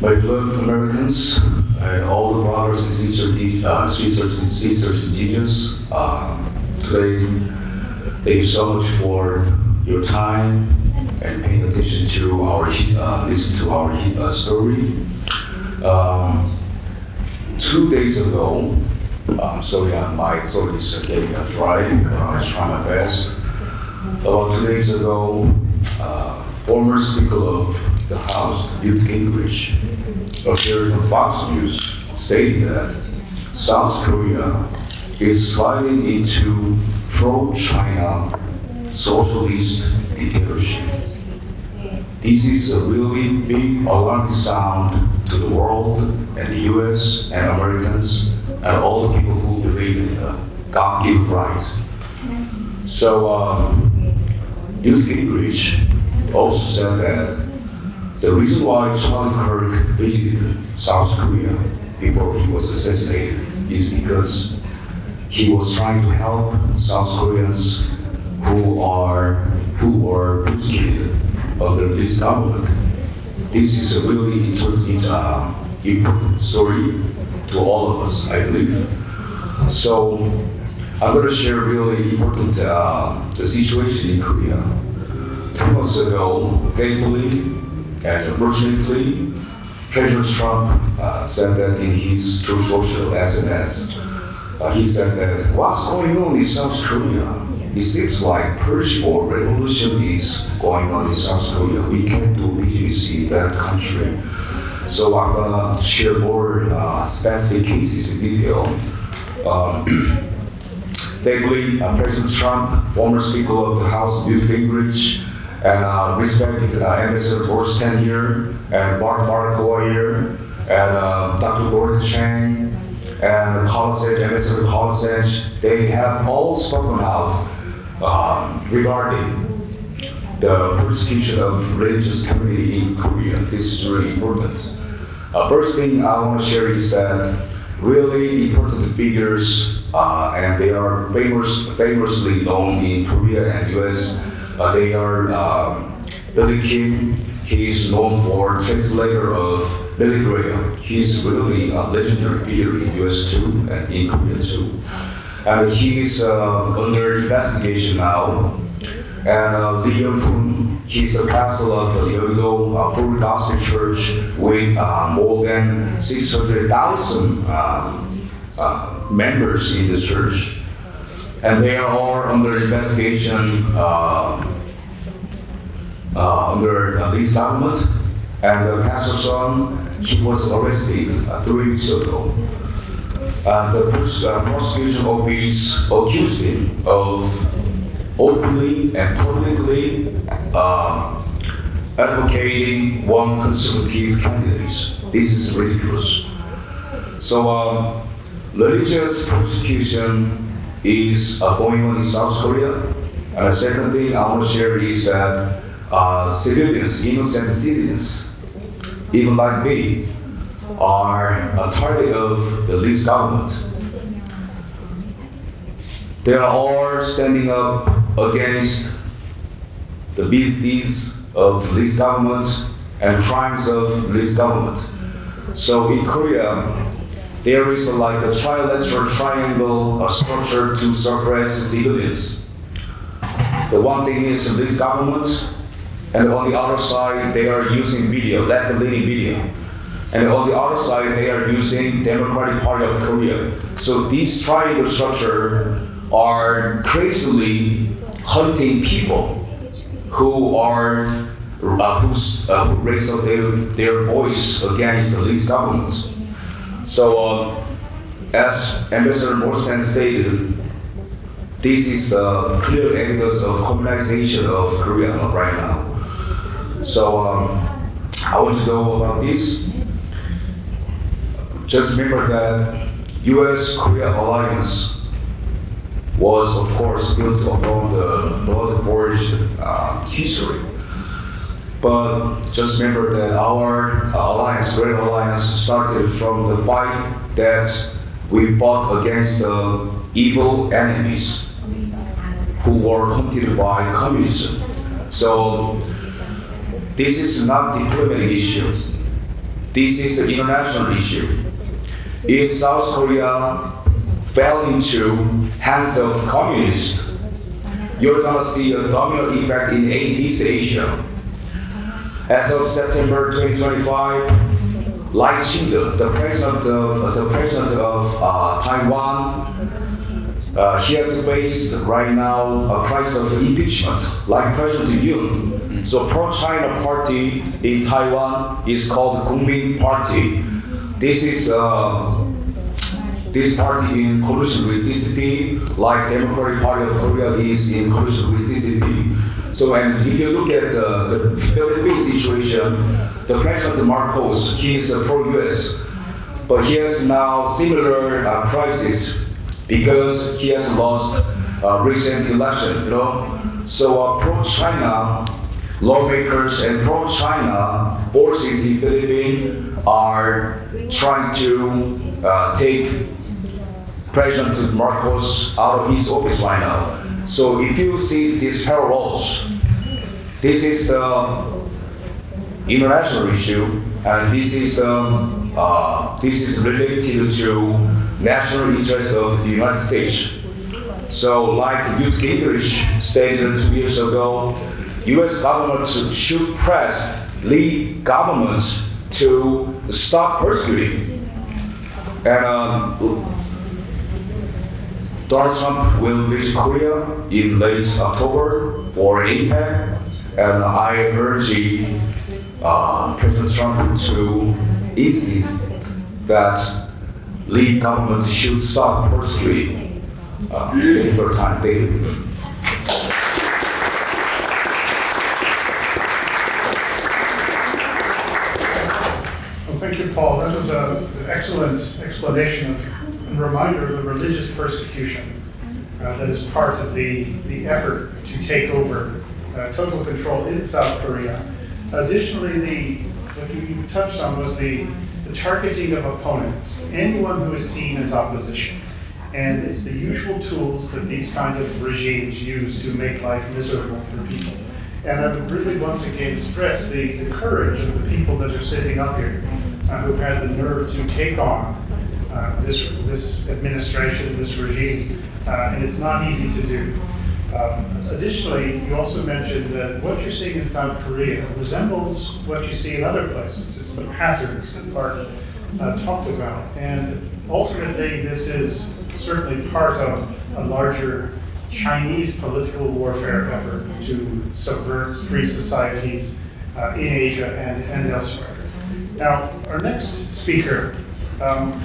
My beloved Americans and all the brothers and sisters indigenous, today, thank you so much for your time and paying attention to listen to our story. 2 days ago, sorry, my throat is getting dry. I try my best. About 2 days ago, former Speaker of the House, Newt Gingrich, appeared on Fox News stating that South Korea is sliding into pro-China socialist dictatorship. This is a really big alarming sound to the world and the US and Americans and all the people who believe in God-given right. So Newt Gingrich also said that the reason why Charlie Kirk visited South Korea before he was assassinated is because he was trying to help South Koreans who were persecuted under this government. This is a really important story to all of us, I believe. So I'm going to share really important the situation in Korea. 2 months ago, thankfully and unfortunately, President Trump said that in his True Social SNS, he said that what's going on in South Korea? It seems like purge or revolution is going on in South Korea. We can't do business in that country. So I'm going to share more specific cases in detail. Thankfully, President Trump, former Speaker of the House, Newt Gingrich, and respected Ambassador Boris Tenyer, and Mark Hoyer, and Dr. Gordon Chang, and Ambassador Kolasec, they have all spoken out regarding the persecution of religious community in Korea. This is really important. First thing I want to share is that really important figures, and they are famously known in Korea and US. They are Billy Kim. He is known for translator of Billy Graham. He is really a legendary figure in US too and in Korea too. And he is under investigation now. And Lee Young-Poon, he's the pastor of the Yeouido Full Gospel Church with more than 600,000 members in the church. And they are all under investigation under Lee's government, and the pastor's son, he was arrested 3 weeks ago. The prosecution office accused him of openly and publicly advocating one conservative candidate. This is ridiculous. So religious persecution is going on in South Korea. And the second thing I want to share is that civilians, innocent citizens, even like me, are a target of the Lee's government. They are all standing up against the misdeeds of Lee's government and crimes of Lee's government. So in Korea, there is like a trilateral triangle structure to suppress civilians. The one thing is Lee's government, and on the other side, they are using media, left-leaning media. And on the other side, they are using Democratic Party of Korea. So these triangle structure are crazily hunting people who are who raise up their voice against the Lee's government. So as Ambassador Morstan stated, this is the clear evidence of communization of Korea right now. So I want to know about this. Just remember that U.S.-Korea alliance was, of course, built upon the blood-forged history. But just remember that our alliance, Great Alliance, started from the fight that we fought against the evil enemies who were hunted by communism. So this is not a diplomatic issue. This is an international issue. If South Korea fell into hands of communists, you're gonna see a domino effect in East Asia. As of September 2025, Lai Ching-te, the president of Taiwan, he has faced right now a crisis of impeachment, like President Yoon. So pro-China party in Taiwan is called Kuomintang Party. This is this party in collusion with CCP, like Democratic Party of Korea is in collusion with CCP. So, and if you look at the Philippine situation, the President Marcos, he is a pro-US, but he has now similar crisis because he has lost recent election, you know. So pro-China lawmakers and pro-China forces in Philippines are trying to take President Marcos out of his office right now. So if you see these parallels, this is the international issue, and this is related to national interest of the United States. So like Newt Gingrich stated 2 years ago, U.S. government should press Lee government to stop persecuting. And Donald Trump will visit Korea in late October for APEC, and I urge President Trump to insist that Lee government should stop persecuting. Thank you for your time. Thank you. Thank you, Paul. That was an excellent explanation and reminder of the religious persecution that is part of the effort to take over total control in South Korea. Additionally, what you touched on was the targeting of opponents, anyone who is seen as opposition. And it's the usual tools that these kind of regimes use to make life miserable for people. And I would really once again stress the courage of the people that are sitting up here who had the nerve to take on this administration, this regime, and it's not easy to do. Additionally, you also mentioned that what you're seeing in South Korea resembles what you see in other places. It's the patterns that Bart talked about, and ultimately this is certainly part of a larger Chinese political warfare effort to subvert free societies in Asia and elsewhere. Now, our next speaker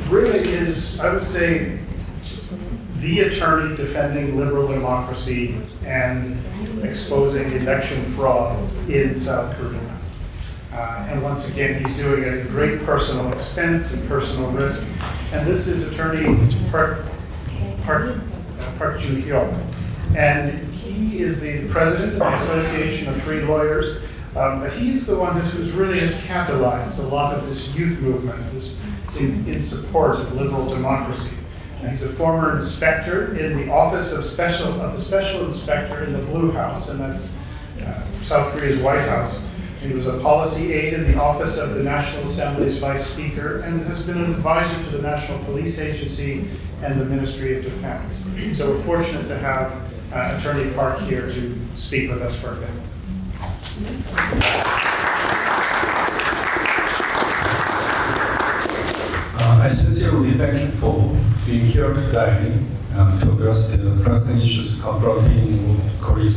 really is, I would say, the attorney defending liberal democracy and exposing election fraud in South Korea. And once again, he's doing it at great personal expense and personal risk. And this is attorney Park Jun-hyuk. And he is the president of the Association of Free Lawyers. But he's the one who's really has catalyzed a lot of this youth movement in support of liberal democracy. And he's a former inspector in the office of the special inspector in the Blue House, and that's South Korea's White House. He was a policy aide in the office of the National Assembly's vice speaker, and has been an advisor to the National Police Agency and the Ministry of Defense. So we're fortunate to have Attorney Park here to speak with us for a bit. I sincerely thank you for being here today to address the pressing issues confronting Korea.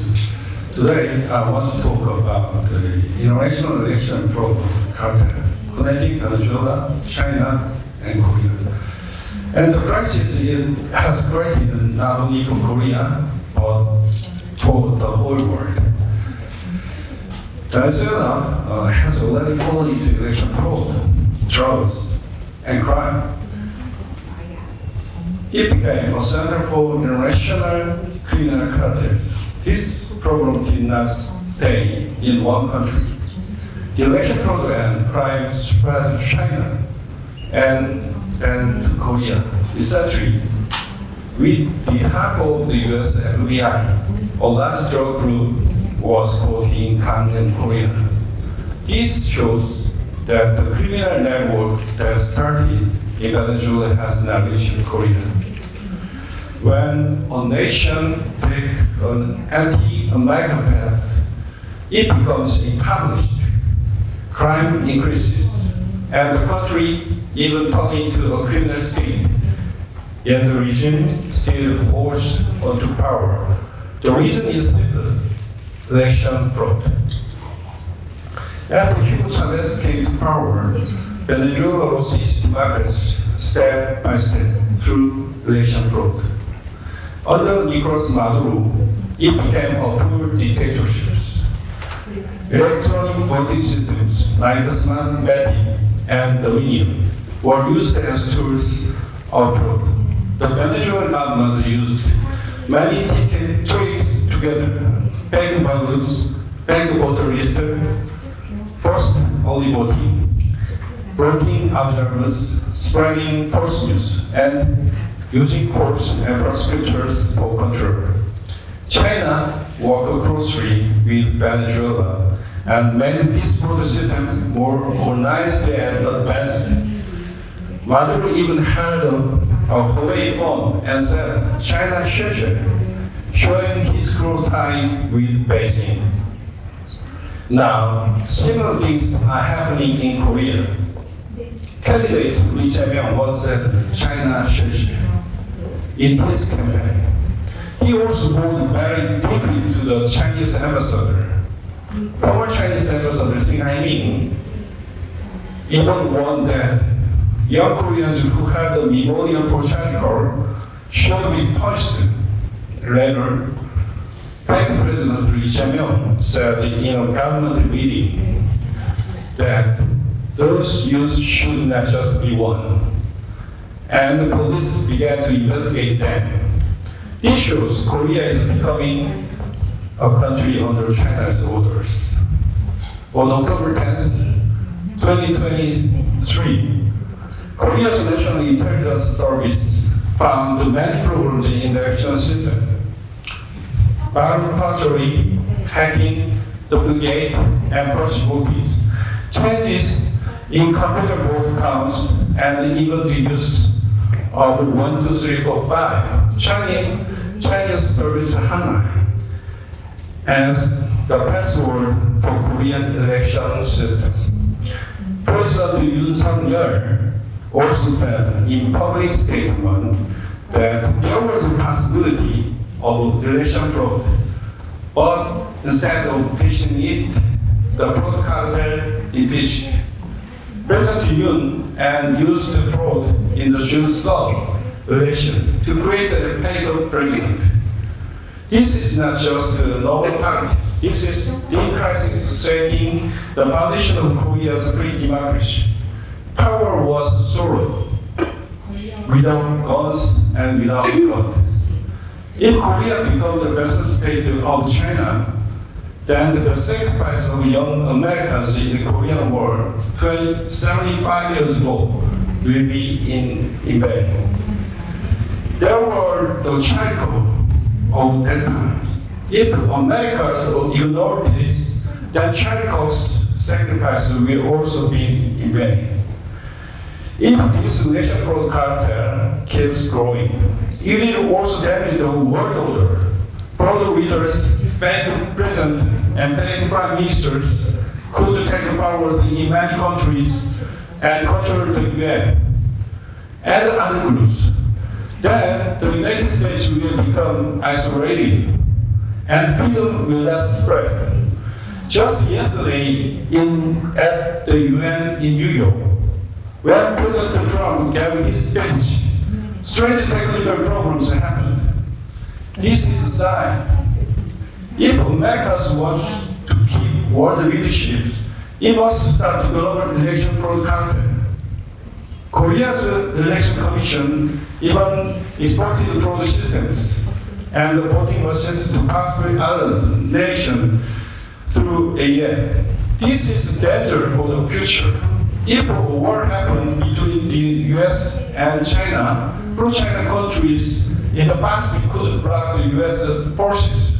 Today, I want to talk about the international election fraud cartel connecting Venezuela, China, and Korea. And the crisis has created not only for Korea, but for the whole world. Venezuela has already fallen into election fraud, drugs, and crime. It became a center for international criminal cartels. This problem did not stay in one country. The election fraud and crime spread to China and to Korea. Recently, with the help of the US FBI, a large drug group was caught in Gangnam, Korea. This shows that the criminal network that started in Venezuela has now reached Korea. When a nation takes an anti-American path, it becomes impoverished, crime increases, and the country even turns into a criminal state. Yet the regime still holds onto power. The reason is simple: election fraud. After Hugo Chavez came to power, Venezuela lost its democracy step by step through election fraud. Under Nicolas Maduro, it became a full dictatorship. Electronic voting systems like smart betting and Dominion were used as tools of fraud. The Venezuelan government used many ticket tricks together: fake ballots, fake voter list, first only voting observers, spreading false news, and using courts and prosecutors for control. China worked closely with Venezuela and made this fraud system more organized and advanced. Maduro even held a Huawei phone and said China shares it, showing his close tie with Beijing. Now, similar things are happening in Korea. Candidate Lee Jae-myung once said China shares it in his campaign. He also bowed very deeply to the Chinese ambassador. Former Chinese ambassador Sing Hai-ming even warned that young Koreans who had a memorial for China should be punished. Later, President Lee Jae-myung said in a government meeting that those youths should not just be won, and the police began to investigate them. This shows Korea is becoming a country under China's orders. On October 10th, 2023, Korea's National Intelligence Service found many problems in the election system: forgery, hacking, duplicate, and false voting, changes in computer vote counts, and even the use of 1, 2, 3, 4, 5 Chinese service hotline as the password for Korean election system. President Yoon Suk-yeol also said in public statement that there was a possibility of election fraud. But instead of fixing it, the fraud cartel impeached President Yoon and used the fraud in the June 3rd election to create a fake president. This is not just a normal practice. This is deep crisis shaking the foundation of Korea's free democracy. Power was stolen without guns and without guns. If Korea becomes the vessel state of China, then the sacrifice of young Americans in the Korean War 75 years ago will be in vain. There were the child of that time. If Americans ignore this, then Chicos sacrifice will also be in vain. If this election fraud cartel keeps growing, it will also damage the world order. Fraud leaders, fake presidents, and fake prime ministers could take powers in many countries and control the UN and other groups. Then the United States will become isolated and freedom will not spread. Just yesterday at the UN in New York, when President Trump gave his speech, strange technical problems happened. This is a sign. If America wants to keep world leadership, it must start the global election fraud cartel. Korea's election commission even exported fraud systems and the voting machines to possibly other nations through AI. This is a danger for the future. If a war happens between the US and China, pro-China countries in the Pacific could block the US forces.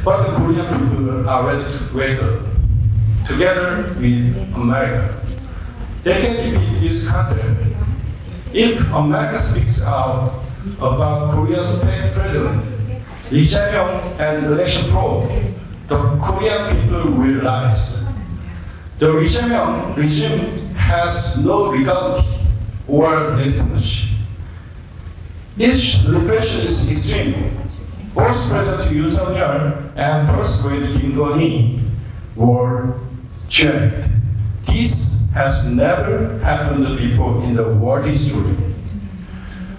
But the Korean people are ready to wake up, together with America. They can defeat this cartel. If America speaks out about Korea's fake president, Lee Jae-myung, and election fraud, the Korean people will rise. The Lee Jae-myung regime has no legality or legitimacy. Its repression is extreme. Both President Yoon Suk-yeol and First Lady Kim Jong-un were jailed. This has never happened before in the world history.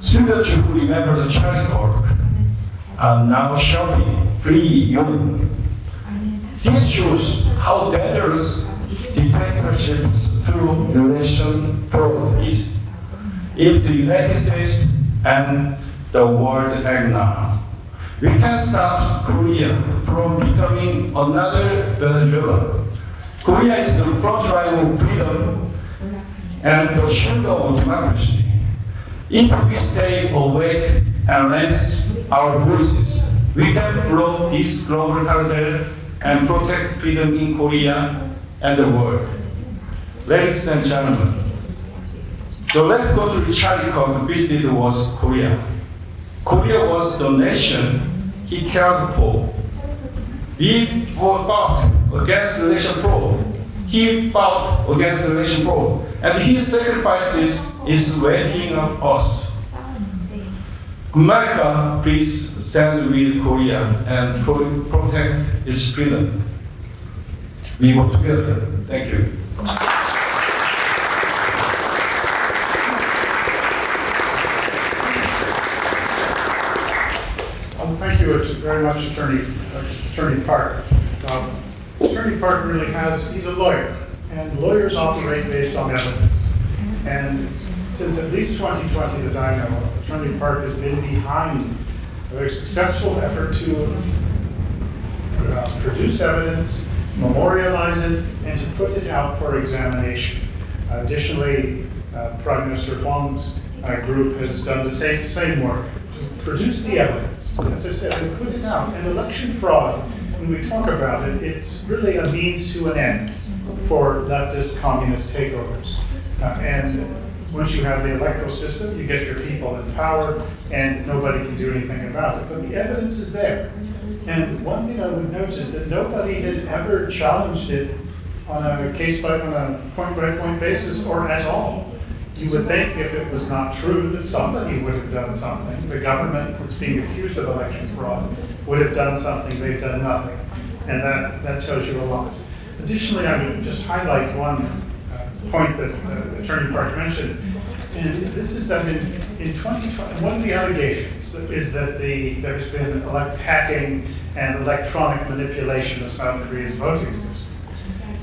Students who remember the Charlie Kirk are now shouting, "Free Yoon." This shows how dangerous dictatorship through election fraud is. If the United States and the world act now, we can stop Korea from becoming another Venezuela. Korea is the front line of freedom and the shield of democracy. If we stay awake and raise our voices, we can block this global cartel and protect freedom in Korea and the world. Ladies and gentlemen, the last country Charlie Kirk visited was Korea. Korea was the nation he cared for. We fought against election fraud. He fought against election fraud. And his sacrifices is waiting on us. America, please stand with Korea and protect its freedom. We work together. Thank you. Thank you very much, Attorney Park. Attorney Park really he's a lawyer, and lawyers operate based on evidence. And since at least 2020, as I know, Attorney Park has been behind a very successful effort to produce evidence, memorialize it, and to put it out for examination. Additionally, Prime Minister Huang's group has done the same work. Produce the evidence, as I said, and put it out. And election fraud, when we talk about it, it's really a means to an end for leftist communist takeovers. And once you have the electoral system, you get your people in power, and nobody can do anything about it. But the evidence is there. And one thing I would note is that nobody has ever challenged it on a point-by-point basis or at all. You would think if it was not true that somebody would have done something. The government that's being accused of election fraud would have done something, they've done nothing. And that tells you a lot. Additionally, I would just highlight one point that Attorney Park mentioned, and this is that in 2020, one of the allegations is that there's been hacking and electronic manipulation of South Korea's voting system.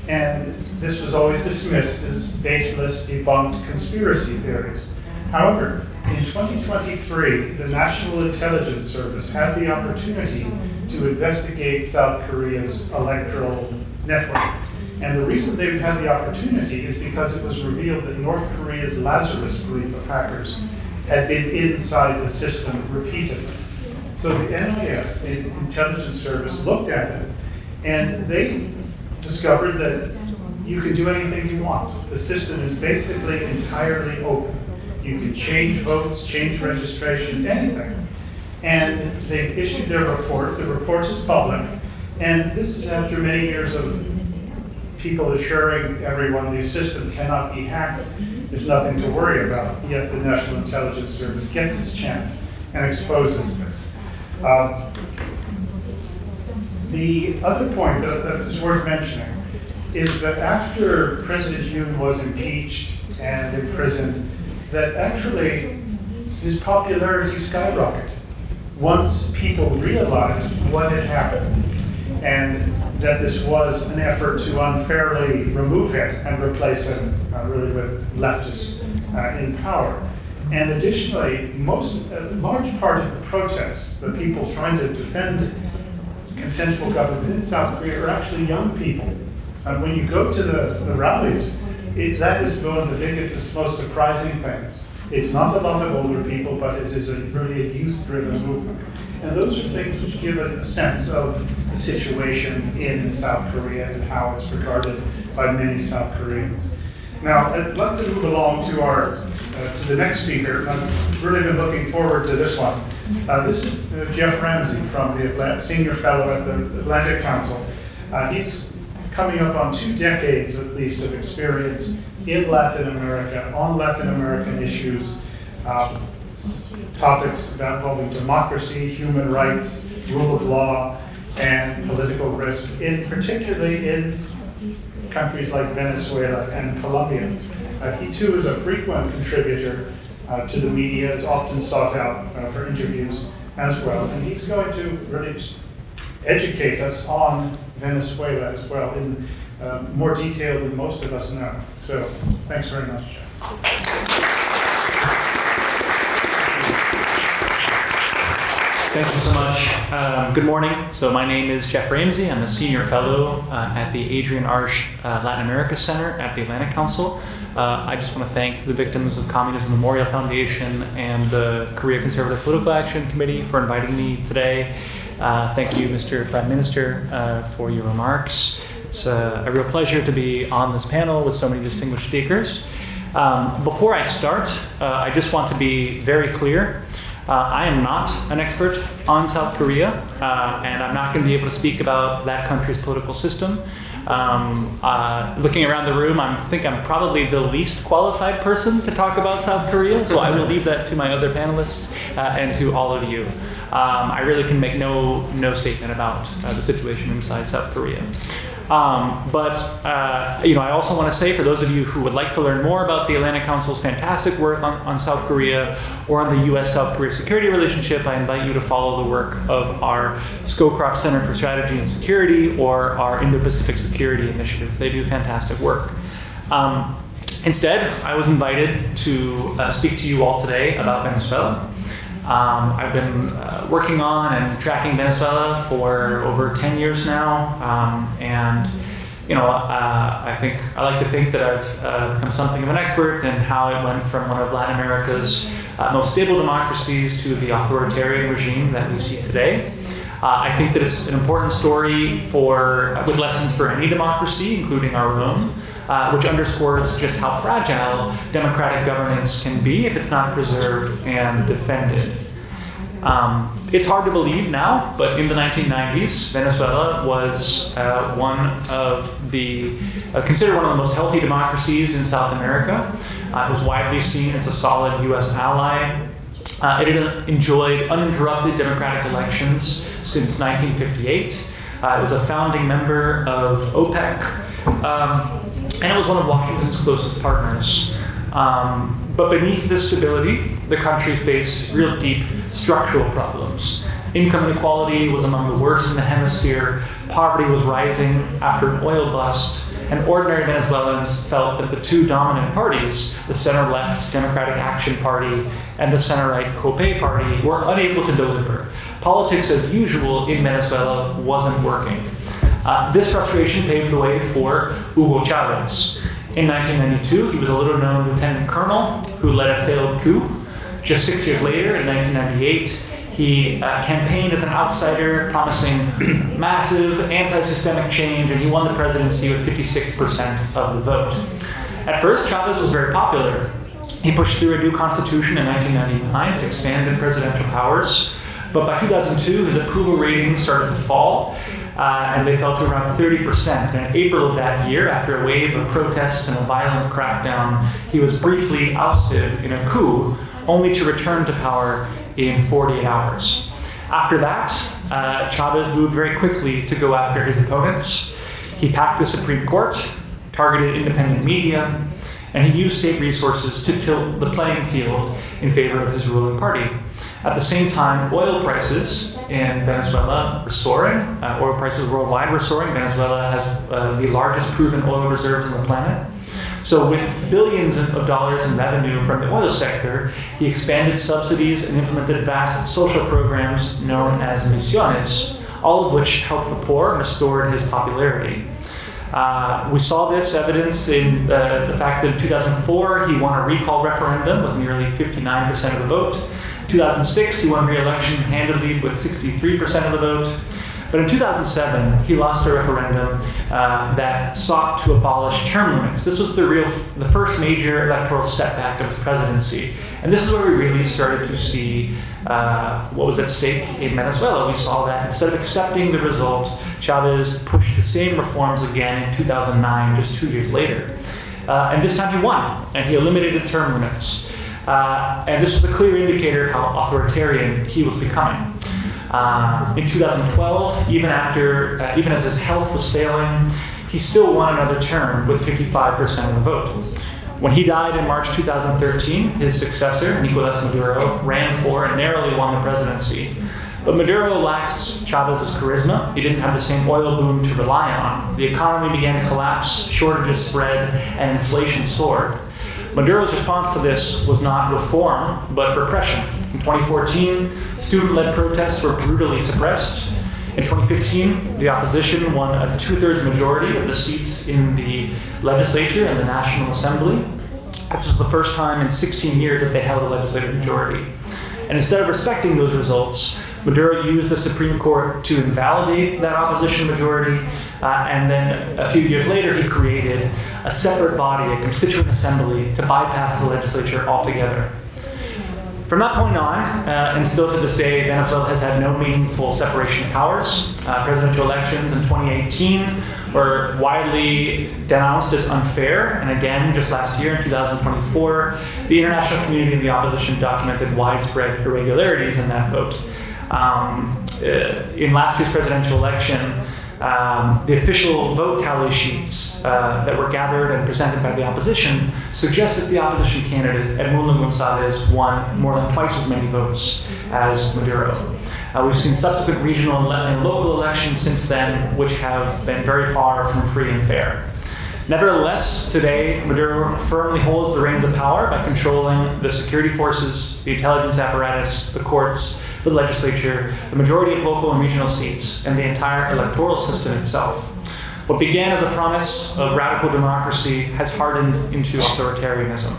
And this was always dismissed as baseless, debunked conspiracy theories. However, in 2023, the National Intelligence Service had the opportunity to investigate South Korea's electoral network. And the reason they've had the opportunity is because it was revealed that North Korea's Lazarus group of hackers had been inside the system repeatedly. So the NIS, the intelligence service, looked at it, and they discovered that you can do anything you want. The system is basically entirely open. You can change votes, change registration, anything. And they've issued their report. The report is public. And this is after many years of people assuring everyone the system cannot be hacked. There's nothing to worry about. Yet the National Intelligence Service gets its chance and exposes this. The other point that is worth mentioning is that after President Yoon was impeached and imprisoned, that actually his popularity skyrocketed once people realized what had happened and that this was an effort to unfairly remove him and replace him really with leftists in power. And additionally, a large part of the protests, the people trying to defend consensual government in South Korea are actually young people. And when you go to the rallies, that is one of the biggest, most surprising things. It's not a lot of older people, but it is really a youth-driven movement. And those are things which give a sense of the situation in South Korea and how it's regarded by many South Koreans. Now, I'd like to move along to the next speaker. I've really been looking forward to this one. This is Jeff Ramsey from the Senior Fellow at the Atlantic Council. He's coming up on 2 decades at least of experience in Latin America, on Latin American issues, topics involving democracy, human rights, rule of law, and political risk, particularly in countries like Venezuela and Colombia. He too is a frequent contributor to the media, is often sought out for interviews as well, and he's going to really educate us on Venezuela as well in more detail than most of us know. So thanks very much, Jeff. Thank you so much. Good morning. So my name is Jeff Ramsey. I'm a senior fellow at the Adrian Arsh Latin America Center at the Atlantic Council. I just want to thank the Victims of Communism Memorial Foundation and the Korea Conservative Political Action Committee for inviting me today. Thank you, Mr. Prime Minister, for your remarks. It's a real pleasure to be on this panel with so many distinguished speakers. Before I start, I just want to be very clear. I am not an expert on South Korea, and I'm not going to be able to speak about that country's political system. Looking around the room, I think I'm probably the least qualified person to talk about South Korea, so I will leave that to my other panelists and to all of you. I really can make no statement about the situation inside South Korea. I also want to say, for those of you who would like to learn more about the Atlantic Council's fantastic work on South Korea or on the U.S.-South Korea security relationship, I invite you to follow the work of our Scowcroft Center for Strategy and Security or our Indo-Pacific Security Initiative. They do fantastic work. Instead, I was invited to speak to you all today about Venezuela. I've been working on and tracking Venezuela for over 10 years now, I like to think that I've become something of an expert in how it went from one of Latin America's most stable democracies to the authoritarian regime that we see today. I think that it's an important story with lessons for any democracy, including our own. Which underscores just how fragile democratic governance can be if it's not preserved and defended. It's hard to believe now, but in the 1990s, Venezuela was considered one of the most healthy democracies in South America. It was widely seen as a solid U.S. ally. It had enjoyed uninterrupted democratic elections since 1958. It was a founding member of OPEC, and it was one of Washington's closest partners. But beneath this stability, the country faced real deep structural problems. Income inequality was among the worst in the hemisphere. Poverty was rising after an oil bust. And ordinary Venezuelans felt that the two dominant parties, the center-left Democratic Action Party and the center-right COPE Party, were unable to deliver. Politics as usual in Venezuela wasn't working. This frustration paved the way for Hugo Chavez. In 1992, he was a little-known lieutenant colonel who led a failed coup. Just 6 years later, in 1998, he campaigned as an outsider, promising massive anti-systemic change, and he won the presidency with 56% of the vote. At first, Chavez was very popular. He pushed through a new constitution in 1999 that expanded presidential powers. But by 2002, his approval ratings started to fall, and they fell to around 30%. And in April of that year, after a wave of protests and a violent crackdown, he was briefly ousted in a coup, only to return to power in 48 hours. After that, Chavez moved very quickly to go after his opponents. He packed the Supreme Court, targeted independent media, and he used state resources to tilt the playing field in favor of his ruling party. At the same time, oil prices in Venezuela were soaring. Oil prices worldwide were soaring. Venezuela has the largest proven oil reserves on the planet. So with billions of dollars in revenue from the oil sector, he expanded subsidies and implemented vast social programs known as misiones, all of which helped the poor and restored his popularity. We saw this evidence in the fact that in 2004, he won a recall referendum with nearly 59% of the vote. In 2006, he won re-election handily with 63% of the vote. But in 2007, he lost a referendum that sought to abolish term limits. This was the first major electoral setback of his presidency. And this is where we really started to see what was at stake in Venezuela. We saw that instead of accepting the result, Chavez pushed the same reforms again in 2009, just 2 years later. And this time he won, and he eliminated term limits. And this was a clear indicator of how authoritarian he was becoming. In 2012, even as his health was failing, he still won another term with 55% of the vote. When he died in March 2013, his successor, Nicolas Maduro, ran for and narrowly won the presidency. But Maduro lacked Chavez's charisma. He didn't have the same oil boom to rely on. The economy began to collapse, shortages spread, and inflation soared. Maduro's response to this was not reform, but repression. In 2014, student-led protests were brutally suppressed. In 2015, the opposition won a two-thirds majority of the seats in the legislature and the National Assembly. This was the first time in 16 years that they held a legislative majority. And instead of respecting those results, Maduro used the Supreme Court to invalidate that opposition majority, and then a few years later he created a separate body, a constituent assembly, to bypass the legislature altogether. From that point on, and still to this day, Venezuela has had no meaningful separation of powers. Presidential elections in 2018 were widely denounced as unfair, and again, just last year in 2024, the international community and the opposition documented widespread irregularities in that vote. In last year's presidential election, the official vote tally sheets that were gathered and presented by the opposition suggest that the opposition candidate, Edmundo Gonzalez, won more than twice as many votes as Maduro. We've seen subsequent regional and local elections since then, which have been very far from free and fair. Nevertheless, today, Maduro firmly holds the reins of power by controlling the security forces, the intelligence apparatus, the courts, the legislature, the majority of local and regional seats, and the entire electoral system itself. What began as a promise of radical democracy has hardened into authoritarianism.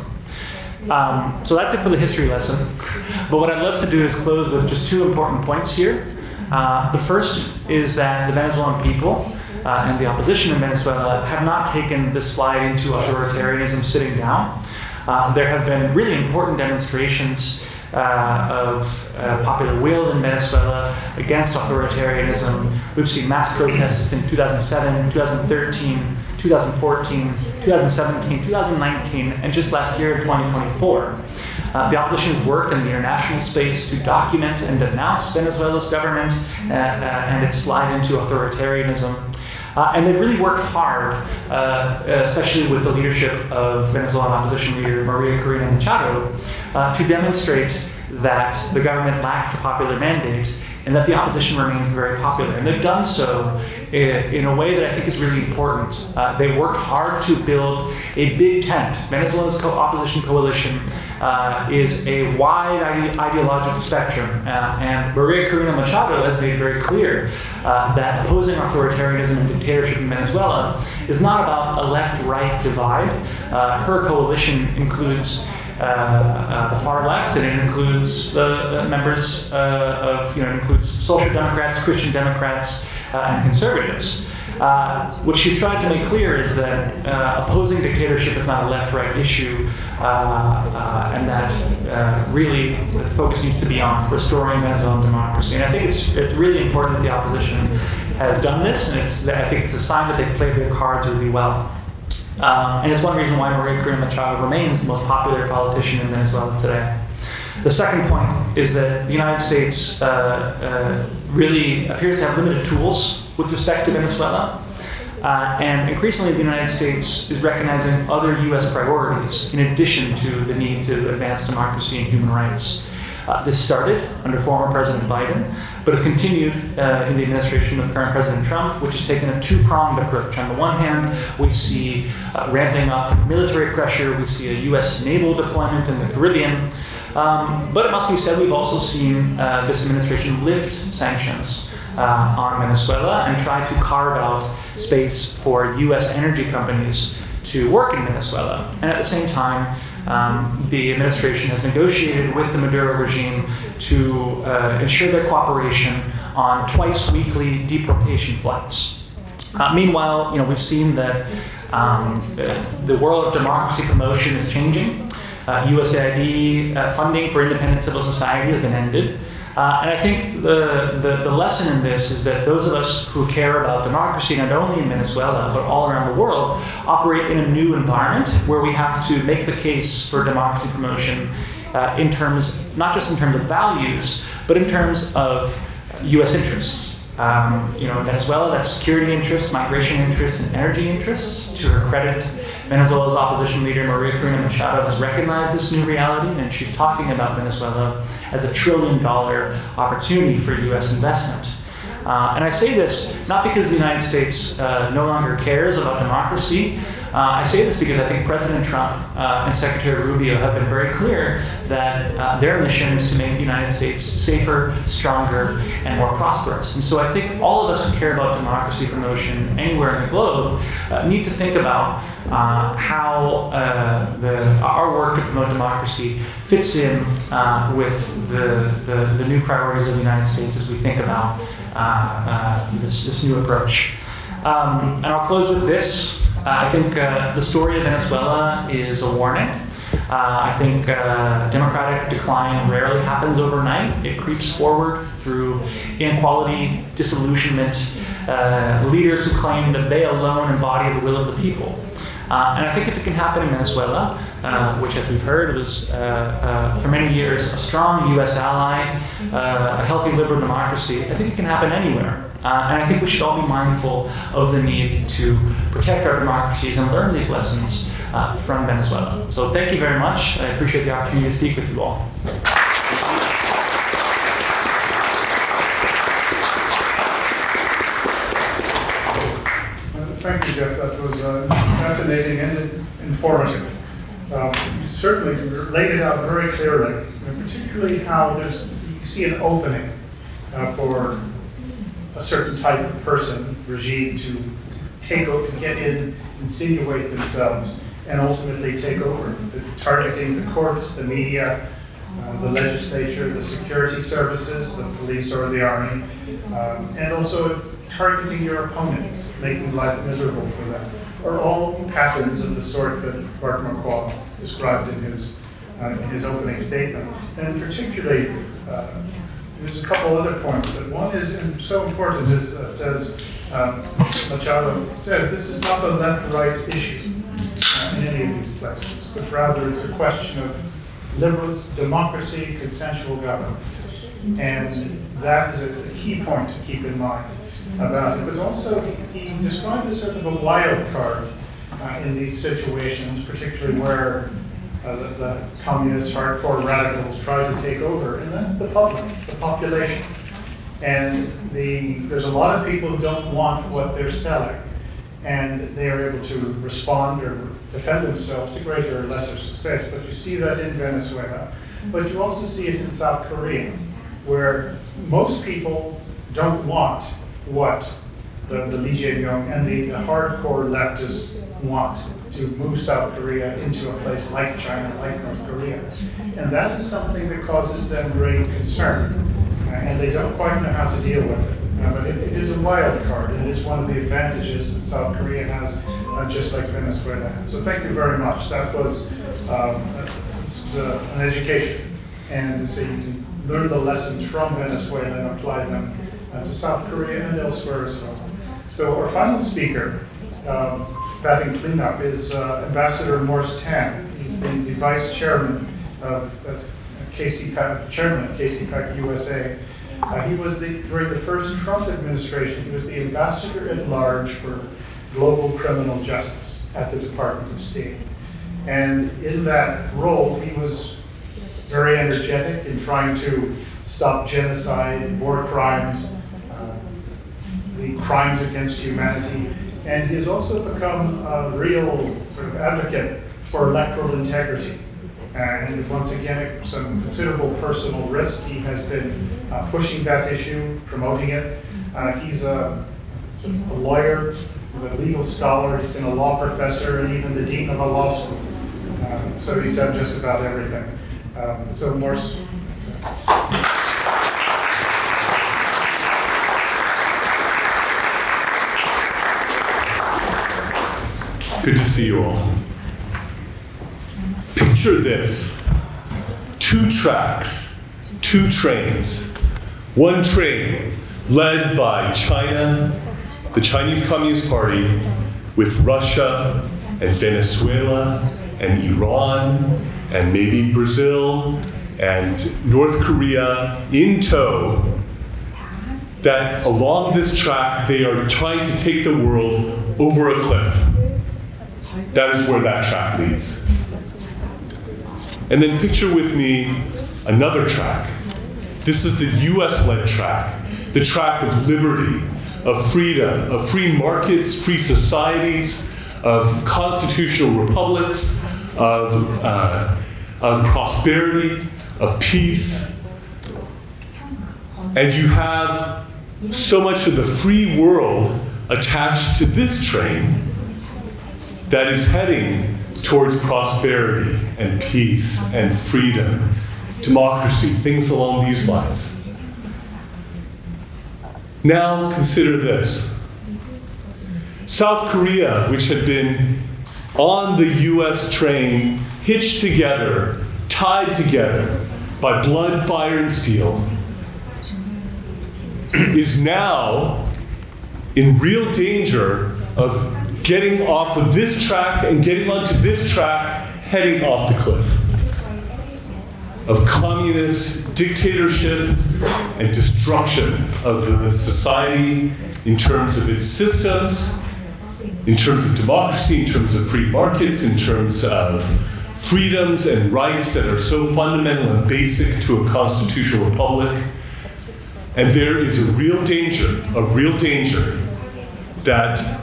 So that's it for the history lesson. But what I'd love to do is close with just two important points here. The first is that the Venezuelan people and the opposition in Venezuela have not taken this slide into authoritarianism sitting down. There have been really important demonstrations of popular will in Venezuela against authoritarianism. We've seen mass protests in 2007, 2013, 2014, 2017, 2019, and just last year in 2024. The opposition has worked in the international space to document and denounce Venezuela's government and its slide into authoritarianism. And they've really worked hard, especially with the leadership of Venezuelan opposition leader Maria Corina Machado, to demonstrate that the government lacks a popular mandate and that the opposition remains very popular. And they've done so in a way that I think is really important. They worked hard to build a big tent. Venezuela's opposition coalition is a wide ideological spectrum. And Maria Corina Machado has made very clear that opposing authoritarianism and dictatorship in Venezuela is not about a left-right divide. Her coalition includes the far left, and it includes the members of, it includes social democrats, Christian Democrats, and conservatives. What she's tried to make clear is that opposing dictatorship is not a left-right issue, and that really the focus needs to be on restoring Venezuelan democracy. And I think it's really important that the opposition has done this, and I think it's a sign that they've played their cards really well. And it's one reason why Maria Corina Machado remains the most popular politician in Venezuela today. The second point is that the United States really appears to have limited tools with respect to Venezuela. And increasingly, the United States is recognizing other U.S. priorities in addition to the need to advance democracy and human rights. This started under former President Biden, but has continued in the administration of current President Trump, which has taken a two-pronged approach. On the one hand, we see ramping up military pressure, we see a U.S. naval deployment in the Caribbean, but it must be said we've also seen this administration lift sanctions on Venezuela and try to carve out space for U.S. energy companies to work in Venezuela. And at the same time, the administration has negotiated with the Maduro regime to ensure their cooperation on twice-weekly deportation flights. Meanwhile, we've seen that the world of democracy promotion is changing. USAID funding for independent civil society has been ended. And I think the lesson in this is that those of us who care about democracy, not only in Venezuela, but all around the world, operate in a new environment where we have to make the case for democracy promotion in terms, not just in terms of values, but in terms of U.S. interests. In Venezuela, that's security interests, migration interests, and energy interests. To her credit, Venezuela's opposition leader, Maria Corina Machado, has recognized this new reality, and she's talking about Venezuela as a $1 trillion opportunity for U.S. investment. And I say this not because the United States no longer cares about democracy. I say this because I think President Trump and Secretary Rubio have been very clear that their mission is to make the United States safer, stronger, and more prosperous. And so I think all of us who care about democracy promotion anywhere in the globe need to think about how our work to promote democracy fits in with the new priorities of the United States as we think about this new approach. And I'll close with this. I think the story of Venezuela is a warning. I think democratic decline rarely happens overnight. It creeps forward through inequality, disillusionment, leaders who claim that they alone embody the will of the people. And I think if it can happen in Venezuela, which, as we've heard, was for many years a strong U.S. ally, a healthy liberal democracy, I think it can happen anywhere. And I think we should all be mindful of the need to protect our democracies and learn these lessons from Venezuela. So thank you very much. I appreciate the opportunity to speak with you all. Thank you, Jeff. That was fascinating and informative. You certainly laid it out very clearly, and particularly how you see an opening for a certain type of person, regime, to take over, to get in, insinuate themselves, and ultimately take over, targeting the courts, the media, the legislature, the security services, the police or the army, and also targeting your opponents, making life miserable for them, are all patterns of the sort that Bart Marquardt described in his in his opening statement. And particularly, there's a couple other points. That one is so important is, as Machado said, this is not a left-right issue in any of these places, but rather it's a question of liberals, democracy, consensual government. And that is a key point to keep in mind about it. But also, he described as sort of a wild card in these situations, particularly where the communist hardcore radicals try to take over, and that's the public, the population. And there's a lot of people who don't want what they're selling, and they are able to respond or defend themselves to greater or lesser success. But you see that in Venezuela, but you also see it in South Korea, where most people don't want what the Lee Jae-myung and the hardcore leftists want, to move South Korea into a place like China, like North Korea. And that is something that causes them great concern. And they don't quite know how to deal with it. But it is a wild card. It is one of the advantages that South Korea has, just like Venezuela has. So thank you very much. That was an education. And so you can learn the lessons from Venezuela and apply them to South Korea and elsewhere as well. So our final speaker, batting cleanup, is Ambassador Morse Tan. He's the vice chairman of KCPAC, chairman of KCPAC USA. He was during the first Trump administration, he was the ambassador at large for global criminal justice at the Department of State. And in that role, he was very energetic in trying to stop genocide, war crimes, the crimes against humanity. And he has also become a real sort of advocate for electoral integrity. And once again, at some considerable personal risk, he has been pushing that issue, promoting it. He's a lawyer, he's a legal scholar, he's been a law professor, and even the dean of a law school. So he's done just about everything. So Morse. Good to see you all. Picture this: 2 tracks, 2 trains. One train led by China, the Chinese Communist Party, with Russia and Venezuela and Iran and maybe Brazil and North Korea in tow. That along this track, they are trying to take the world over a cliff. That is where that track leads. And then picture with me another track. This is the US-led track, the track of liberty, of freedom, of free markets, free societies, of constitutional republics, of prosperity, of peace. And you have so much of the free world attached to this train that is heading towards prosperity and peace and freedom, democracy, things along these lines. Now consider this. South Korea, which had been on the US train, hitched together, tied together by blood, fire, and steel, is now in real danger of getting off of this track and getting onto this track, heading off the cliff of communist dictatorship and destruction of the society in terms of its systems, in terms of democracy, in terms of free markets, in terms of freedoms and rights that are so fundamental and basic to a constitutional republic. And there is a real danger that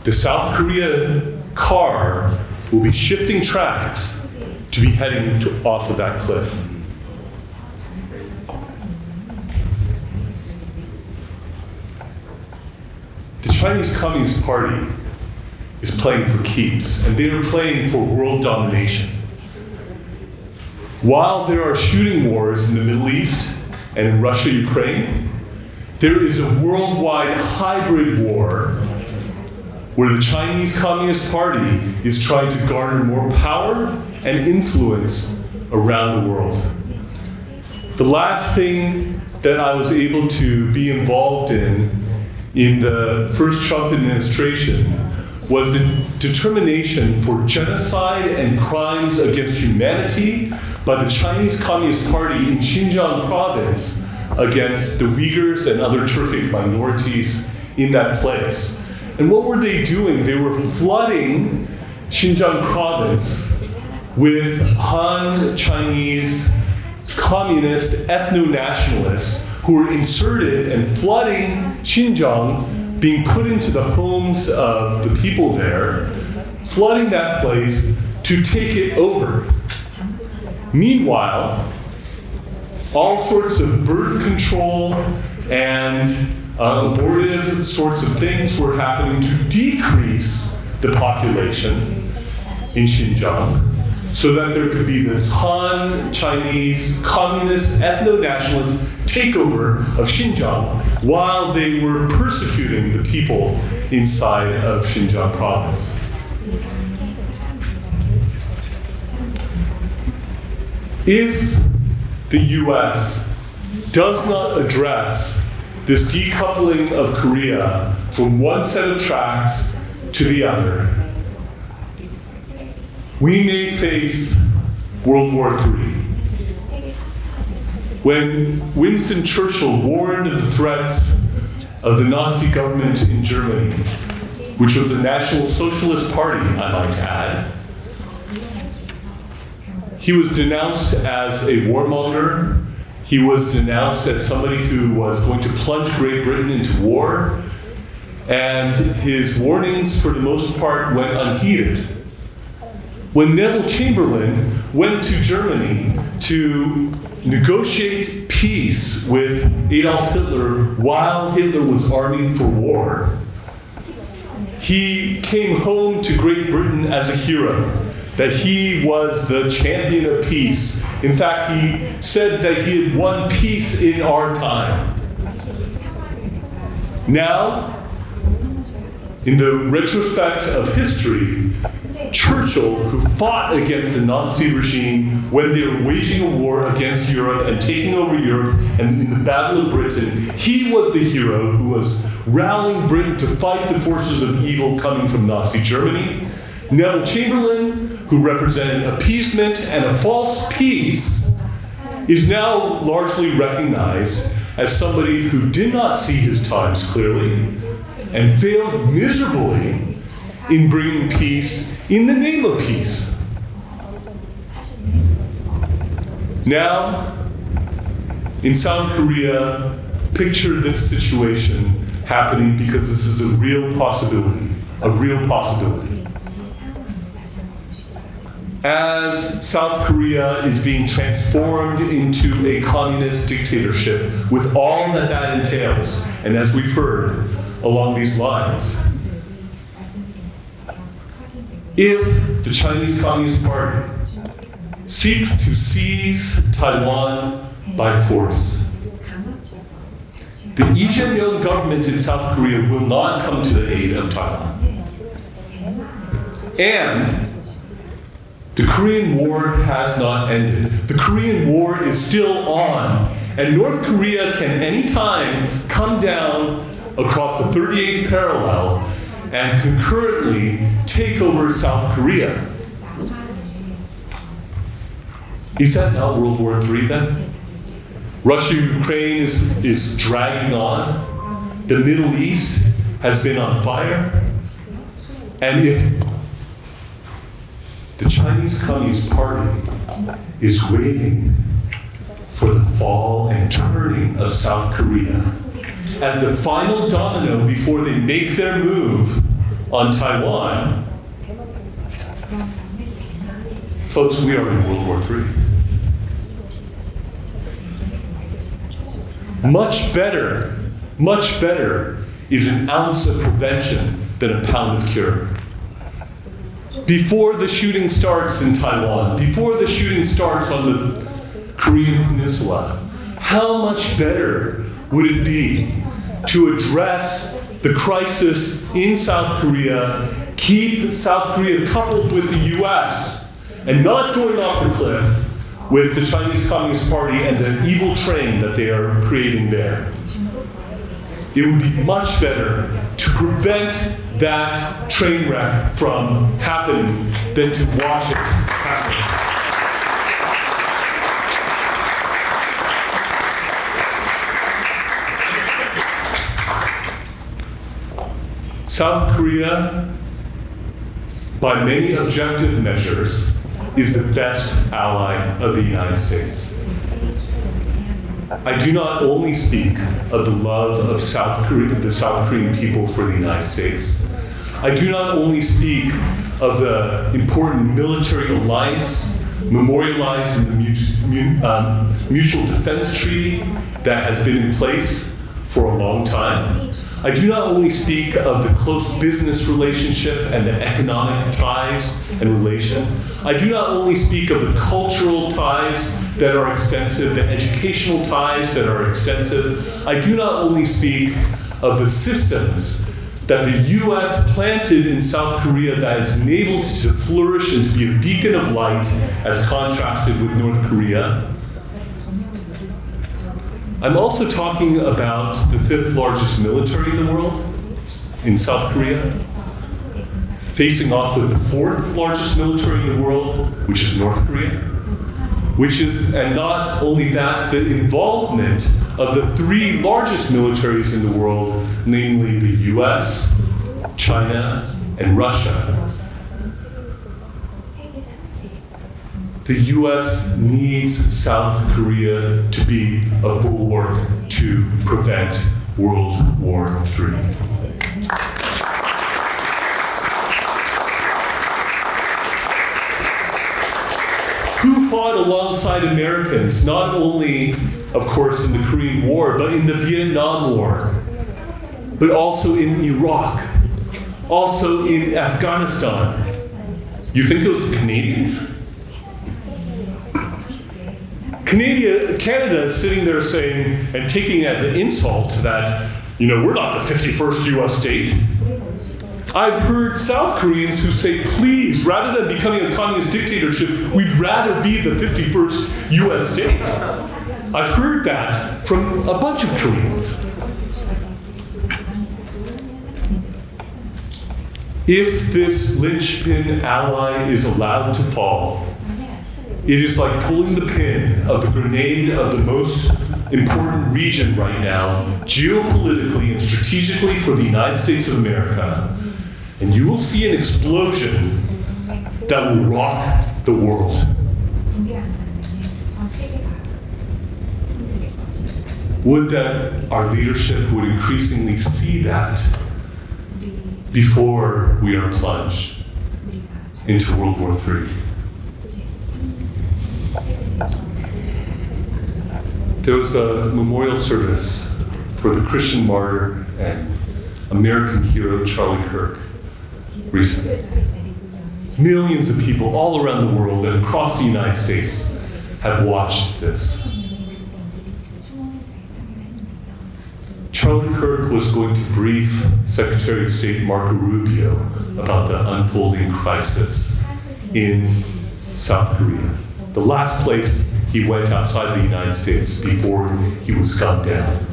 the South Korea car will be shifting tracks to be heading off of that cliff. The Chinese Communist Party is playing for keeps, and they are playing for world domination. While there are shooting wars in the Middle East and in Russia, Ukraine, there is a worldwide hybrid war where the Chinese Communist Party is trying to garner more power and influence around the world. The last thing that I was able to be involved in the first Trump administration was the determination for genocide and crimes against humanity by the Chinese Communist Party in Xinjiang province against the Uyghurs and other Turkic minorities in that place. And what were they doing? They were flooding Xinjiang province with Han Chinese communist ethno-nationalists who were inserted and flooding Xinjiang, being put into the homes of the people there, flooding that place to take it over. Meanwhile, all sorts of birth control and abortive sorts of things were happening to decrease the population in Xinjiang so that there could be this Han Chinese communist ethno-nationalist takeover of Xinjiang while they were persecuting the people inside of Xinjiang province. If the US does not address this decoupling of Korea from one set of tracks to the other, we may face World War III. When Winston Churchill warned of the threats of the Nazi government in Germany, which was the National Socialist Party, I might add, he was denounced as a warmonger. He was denounced as somebody who was going to plunge Great Britain into war. And his warnings, for the most part, went unheeded. When Neville Chamberlain went to Germany to negotiate peace with Adolf Hitler while Hitler was arming for war, he came home to Great Britain as a hero, that he was the champion of peace. In fact, he said that he had won peace in our time. Now, in the retrospect of history, Churchill, who fought against the Nazi regime when they were waging a war against Europe and taking over Europe, and in the Battle of Britain, he was the hero who was rallying Britain to fight the forces of evil coming from Nazi Germany. Neville Chamberlain, who represented appeasement and a false peace, is now largely recognized as somebody who did not see his times clearly and failed miserably in bringing peace in the name of peace. Now, in South Korea, picture this situation happening because this is a real possibility, a real possibility. As South Korea is being transformed into a communist dictatorship with all that that entails, and as we've heard along these lines, if the Chinese Communist Party seeks to seize Taiwan by force, the Lee Jae-myung government in South Korea will not come to the aid of Taiwan. And the Korean War has not ended. The Korean War is still on, and North Korea can anytime come down across the 38th parallel and concurrently take over South Korea. Is that not World War III then? Russia-Ukraine is dragging on. The Middle East has been on fire. And if the Chinese Communist Party is waiting for the fall and turning of South Korea as the final domino before they make their move on Taiwan, folks, we are in World War III. Much better is an ounce of prevention than a pound of cure. Before the shooting starts in Taiwan, before the shooting starts on the Korean Peninsula, how much better would it be to address the crisis in South Korea, keep South Korea coupled with the US, and not going off the cliff, with the Chinese Communist Party and the evil train that they are creating there. It would be much better to prevent that train wreck from happening than to watch it happen. South Korea, by many objective measures, is the best ally of the United States. I do not only speak of the love of the South Korean people for the United States. I do not only speak of the important military alliance memorialized in the Mutual Defense Treaty that has been in place for a long time. I do not only speak of the close business relationship and the economic ties and relation. I do not only speak of the cultural ties that are extensive, the educational ties that are extensive. I do not only speak of the systems that the US planted in South Korea that has enabled it to flourish and to be a beacon of light as contrasted with North Korea. I'm also talking about the 5th largest military in the world, in South Korea, facing off with the 4th largest military in the world, which is North Korea, and not only that, the involvement of the 3 largest militaries in the world, namely the US, China, and Russia. The US needs South Korea to be a bulwark to prevent World War III. Who fought alongside Americans, not only, of course, in the Korean War, but in the Vietnam War, but also in Iraq, also in Afghanistan? You think it was the Canadians? Canada is sitting there saying, and taking as an insult that, we're not the 51st US state. I've heard South Koreans who say, please, rather than becoming a communist dictatorship, we'd rather be the 51st US state. I've heard that from a bunch of Koreans. If this linchpin ally is allowed to fall, it is like pulling the pin of the grenade of the most important region right now, geopolitically and strategically for the United States of America, and you will see an explosion that will rock the world. Would that our leadership would increasingly see that before we are plunged into World War III. There was a memorial service for the Christian martyr and American hero Charlie Kirk recently. Millions of people all around the world and across the United States have watched this. Charlie Kirk was going to brief Secretary of State Marco Rubio about the unfolding crisis in South Korea. The last place he went outside the United States before he was gunned down.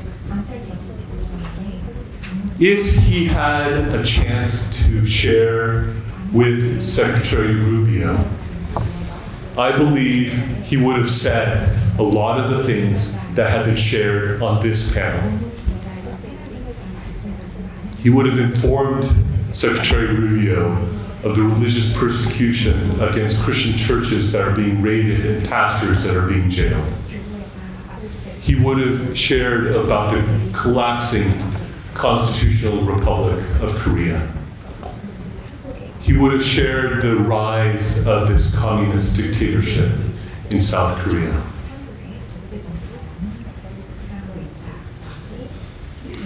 If he had a chance to share with Secretary Rubio, I believe he would have said a lot of the things that have been shared on this panel. He would have informed Secretary Rubio of the religious persecution against Christian churches that are being raided and pastors that are being jailed. He would have shared about the collapsing constitutional republic of Korea. He would have shared the rise of this communist dictatorship in South Korea.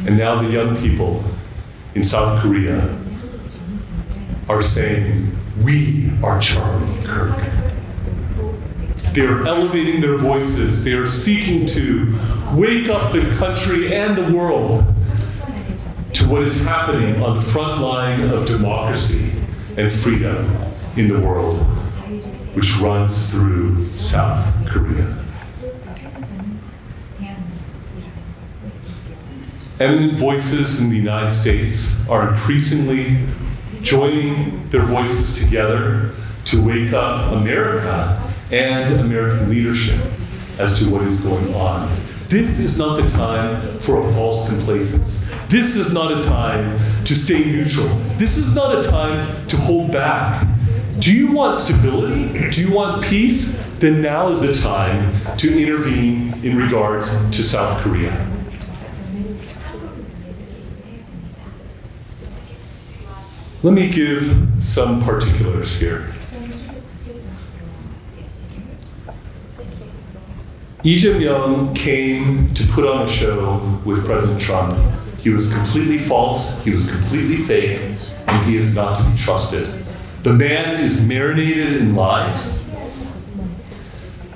And now the young people in South Korea are saying, we are Charlie Kirk. They are elevating their voices. They are seeking to wake up the country and the world to what is happening on the front line of democracy and freedom in the world, which runs through South Korea. Eminent voices in the United States are increasingly joining their voices together to wake up America and American leadership as to what is going on. This is not the time for a false complacence. This is not a time to stay neutral. This is not a time to hold back. Do you want stability? Do you want peace? Then now is the time to intervene in regards to South Korea. Let me give some particulars here. Lee Jae-myung came to put on a show with President Trump. He was completely false, he was completely fake, and he is not to be trusted. The man is marinated in lies.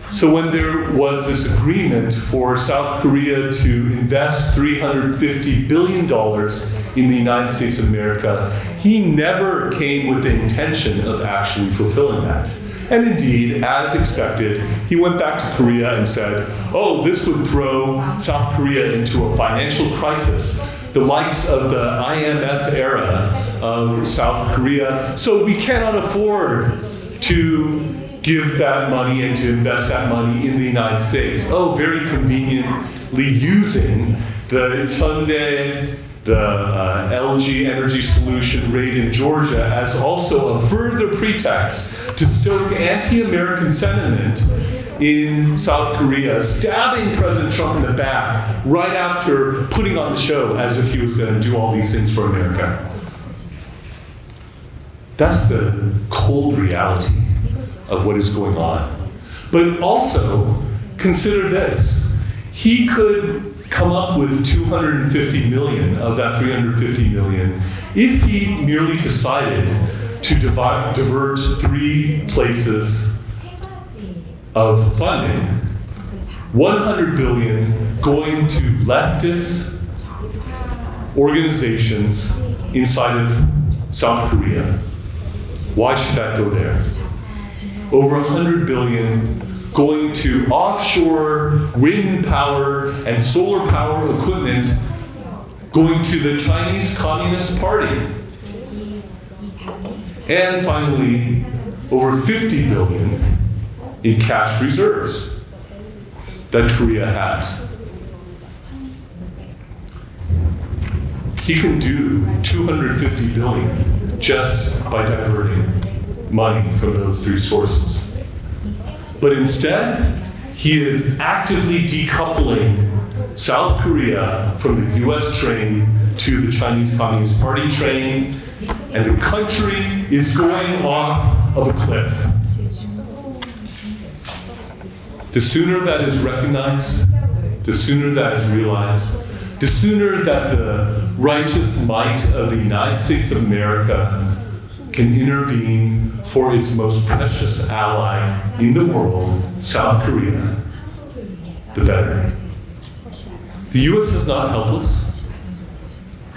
So when there was this agreement for South Korea to invest $350 billion in the United States of America, he never came with the intention of actually fulfilling that. And indeed, as expected, he went back to Korea and said, oh, this would throw South Korea into a financial crisis, the likes of the IMF era of South Korea, so we cannot afford to give that money and to invest that money in the United States. Oh, very conveniently using the Hyundai, the LG Energy Solution raid in Georgia as also a further pretext to stoke anti-American sentiment in South Korea, stabbing President Trump in the back right after putting on the show as if he was going to do all these things for America. That's the cold reality of what is going on. But also, consider this. He could come up with 250 million of that 350 million if he merely decided to divert 3 places of funding. 100 billion going to leftist organizations inside of South Korea. Why should that go there? Over 100 billion going to offshore wind power and solar power equipment going to the Chinese Communist Party. And finally, over 50 billion in cash reserves that Korea has. He can do 250 billion just by diverting money from those 3 sources. But instead, he is actively decoupling South Korea from the US train to the Chinese Communist Party train, and the country is going off of a cliff. The sooner that is recognized, the sooner that is realized, the sooner that the righteous might of the United States of America can intervene for its most precious ally in the world, South Korea, the better. The US is not helpless.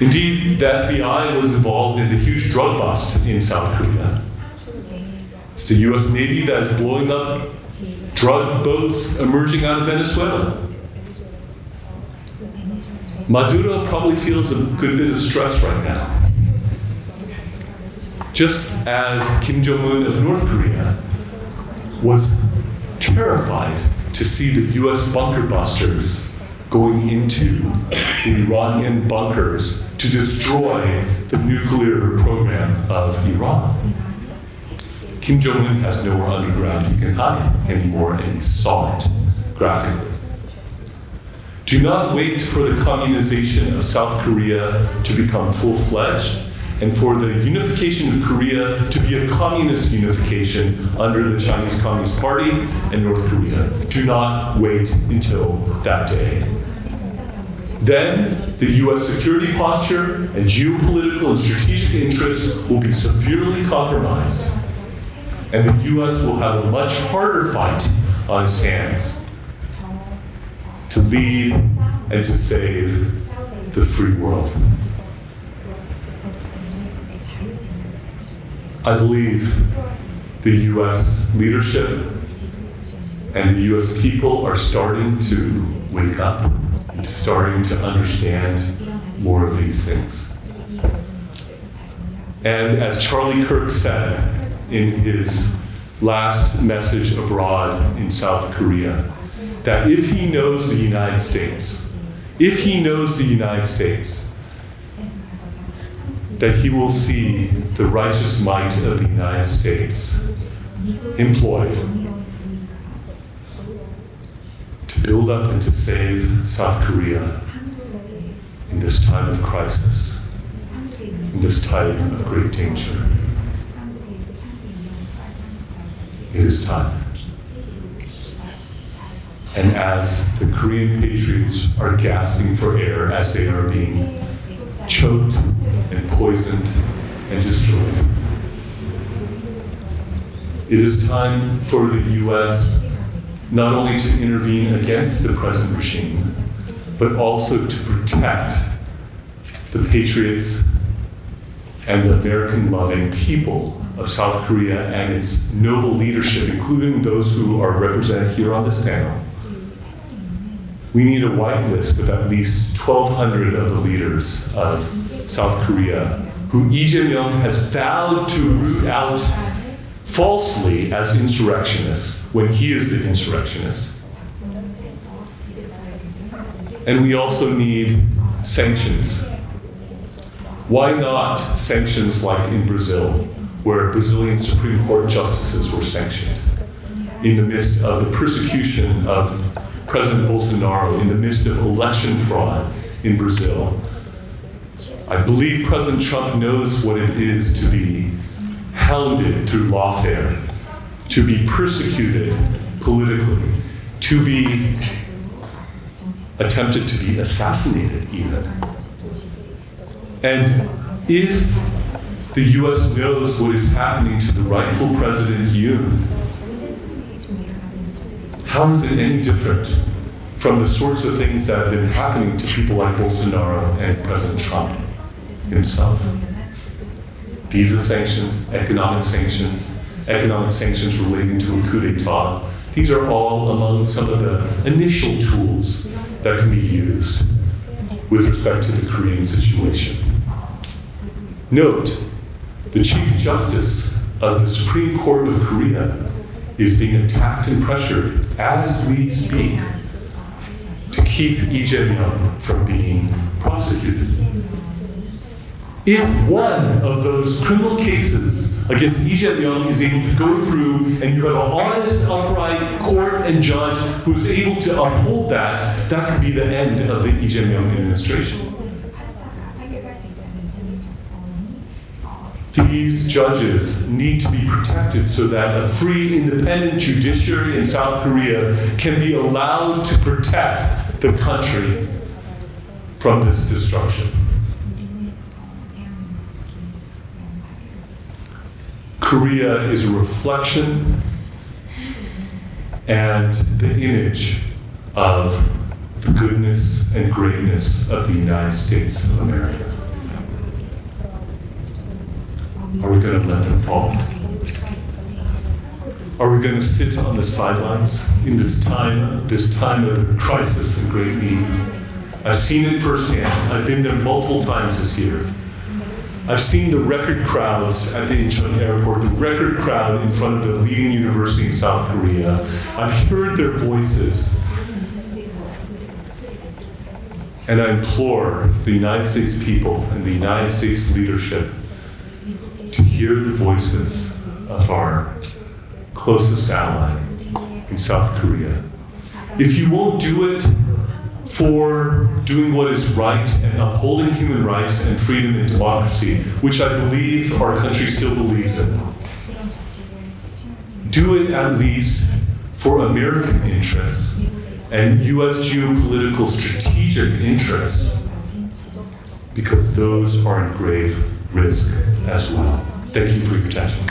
Indeed, the FBI was involved in the huge drug bust in South Korea. It's the US Navy that is blowing up drug boats emerging out of Venezuela. Maduro probably feels a good bit of stress right now. Just as Kim Jong-un of North Korea was terrified to see the US bunker busters going into the Iranian bunkers to destroy the nuclear program of Iran. Kim Jong-un has nowhere underground he can hide anymore, and he saw it graphically. Do not wait for the communization of South Korea to become full-fledged and for the unification of Korea to be a communist unification under the Chinese Communist Party and North Korea. Do not wait until that day. Then, the US security posture and geopolitical and strategic interests will be severely compromised, and the US will have a much harder fight on its hands to lead and to save the free world. I believe the US leadership And the US people are starting to wake up and starting to understand more of these things. And as Charlie Kirk said in his last message abroad in South Korea, that if he knows the United States, that he will see the righteous might of the United States employed to build up and to save South Korea in this time of crisis, in this time of great danger. It is time. And as the Korean patriots are gasping for air, as they are being choked and poisoned and destroyed, it is time for the US not only to intervene against the present regime, but also to protect the patriots and the American-loving people of South Korea and its noble leadership, including those who are represented here on this panel. We need a white list of at least 1,200 of the leaders of South Korea who Lee Jae-myung has vowed to root out falsely as insurrectionists when he is the insurrectionist. And we also need sanctions. Why not sanctions like in Brazil, where Brazilian Supreme Court justices were sanctioned in the midst of the persecution of President Bolsonaro, in the midst of election fraud in Brazil? I believe President Trump knows what it is to be hounded through lawfare, to be persecuted politically, to be attempted to be assassinated even. And if the US knows what is happening to the rightful President Yoon, how is it any different from the sorts of things that have been happening to people like Bolsonaro and President Trump himself? Visa sanctions, economic sanctions relating to a coup d'etat. These are all among some of the initial tools that can be used with respect to the Korean situation. Note, the Chief Justice of the Supreme Court of Korea is being attacked and pressured as we speak to keep Lee Jae-myung from being prosecuted. If one of those criminal cases against Lee Jae-myung is able to go through and you have an honest, upright court and judge who's able to uphold that, that could be the end of the Lee Jae-myung administration. These judges need to be protected so that a free, independent judiciary in South Korea can be allowed to protect the country from this destruction. Korea is a reflection and the image of the goodness and greatness of the United States of America. Are we going to let them fall? Are we going to sit on the sidelines in this time of crisis and great need? I've seen it firsthand. I've been there multiple times this year. I've seen the record crowds at the Incheon airport, the record crowd in front of the leading university in South Korea. I've heard their voices. And I implore the United States people and the United States leadership to hear the voices of our closest ally in South Korea. If you won't do it for doing what is right and upholding human rights and freedom and democracy, which I believe our country still believes in, do it at least for American interests and US geopolitical strategic interests, because those are in grave risk as well. Thank you for your attention.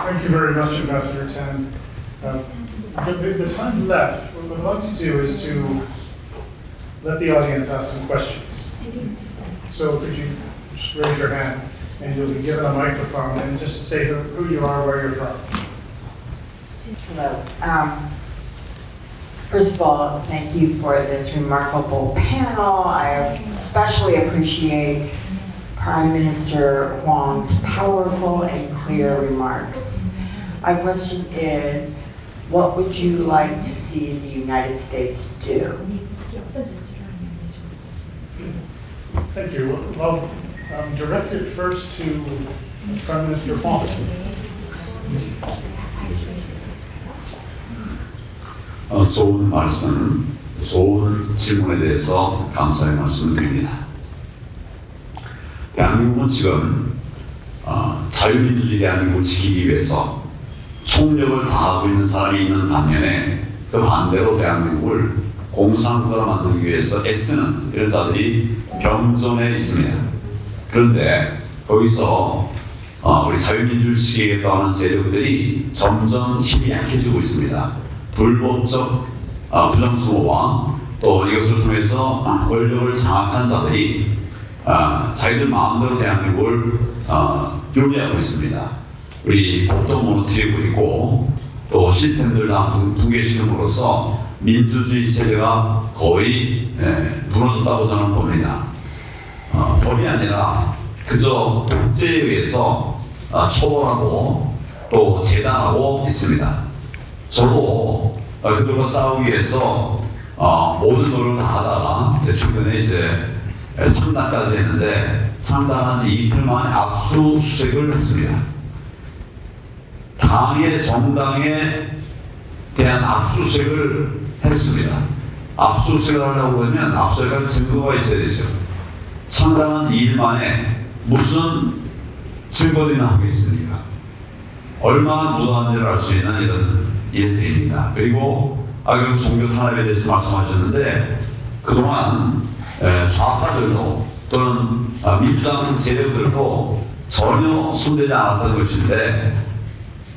Thank you very much, Ambassador Tan. The time left, what I'd like to do is to let the audience ask some questions. So could you just raise your hand and you'll be given a microphone and just say who you are, where you're from. Hello. First of all, thank you for this remarkable panel. I especially appreciate Prime Minister Huang's powerful and clear remarks. My question is, what would you like to see the United States do? Thank you. Well, directed first to Prime Minister Huang. 좋은 말씀, 좋은 질문에 대해서 감사의 말씀을 드립니다. 대한민국은 지금 자유민주주의 대한민국을 지키기 위해서 총력을 다하고 있는 사람이 있는 반면에 그 반대로 대한민국을 공산국가로 만들기 위해서 애쓰는 이런 자들이 병존해 있습니다. 그런데 거기서 우리 자유민주주의를 지키겠다고 하는 세력들이 점점 힘이 약해지고 있습니다. 불법적 부정수모와 또 이것을 통해서 권력을 장악한 자들이 자기들 마음대로 대한민국을 요리하고 있습니다. 우리 법도 무너뜨리고 있고 또 시스템들 다 붕괴시킴으로써 민주주의 체제가 거의 무너졌다고 저는 봅니다. 법이 아니라 그저 독재에 의해서 처벌하고 또 재단하고 있습니다. 저도 그들과 싸우기 위해서 모든 노력을 다 하다가 최근에 이제 창당까지 했는데 창당한 지 이틀 만에 압수수색을 했습니다. 정당에 대한 압수수색을 했습니다. 압수수색을 하려고 그러면 압수수색할 증거가 있어야 되죠. 창당한 지 2일 만에 무슨 증거들이나 하겠습니까? 얼마나 무도한지를 알 수 있는 이런 일들입니다. 그리고 결국 종교 탄압에 대해서 말씀하셨는데 그동안 좌파들도 또는 민주당 세력들도 전혀 손대지 않았던 것인데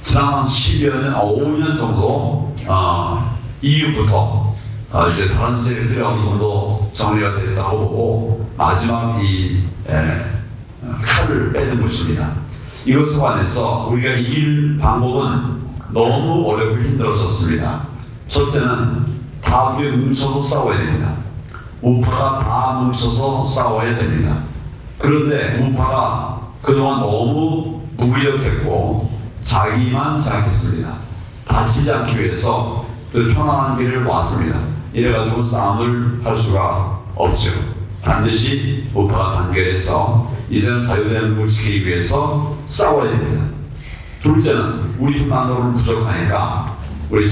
지난 10여 년, 5년 정도 이후부터 이제 다른 세력들이 어느 정도 정리가 됐다고 보고 마지막 이 칼을 빼는 것입니다. 이것에 관해서 우리가 이길 방법은 너무 어렵고 힘들었었습니다. 첫째는 다 우리 뭉쳐서 싸워야 됩니다. 우파가 다 뭉쳐서 싸워야 됩니다. 그런데 우파가 그동안 너무 무기력했고 자기만 생각했습니다. 다치지 않기 위해서 그 편안한 길을 왔습니다. 이래가지고 싸움을 할 수가 없죠. 반드시 우파가 단결해서 이제는 자유대한민국을 지키기 위해서 싸워야 됩니다. 둘째는 우리 힘만으로는 부족하니까 우리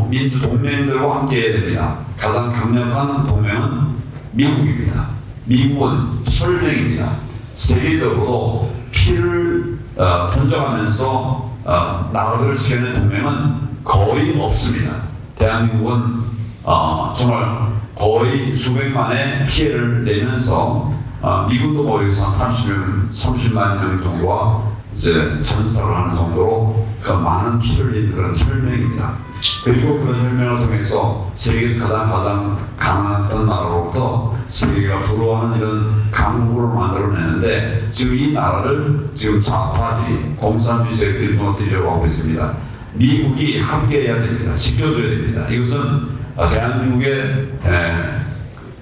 민주 동맹들과 함께 해야 됩니다. 가장 강력한 동맹은 미국입니다. 미국은 혈맹입니다. 세계적으로 피를 던져가면서 나라들을 지켜내는 동맹은 거의 없습니다. 대한민국은 정말 거의 수백만의 피해를 내면서 미국도 뭐 여기서 30만 명 정도와 이제 전사를 하는 정도로 그 많은 피를 흘린 그런 혈맹입니다. 그리고 그런 혈맹을 통해서 세계에서 가장 가난했던 나라로부터 세계가 부러워하는 이런 강국을 만들어내는데 지금 이 나라를 지금 좌파들이 공산주의 세력들이 무너뜨리려고 하고 있습니다. 미국이 함께해야 됩니다. 지켜줘야 됩니다. 이것은 대한민국에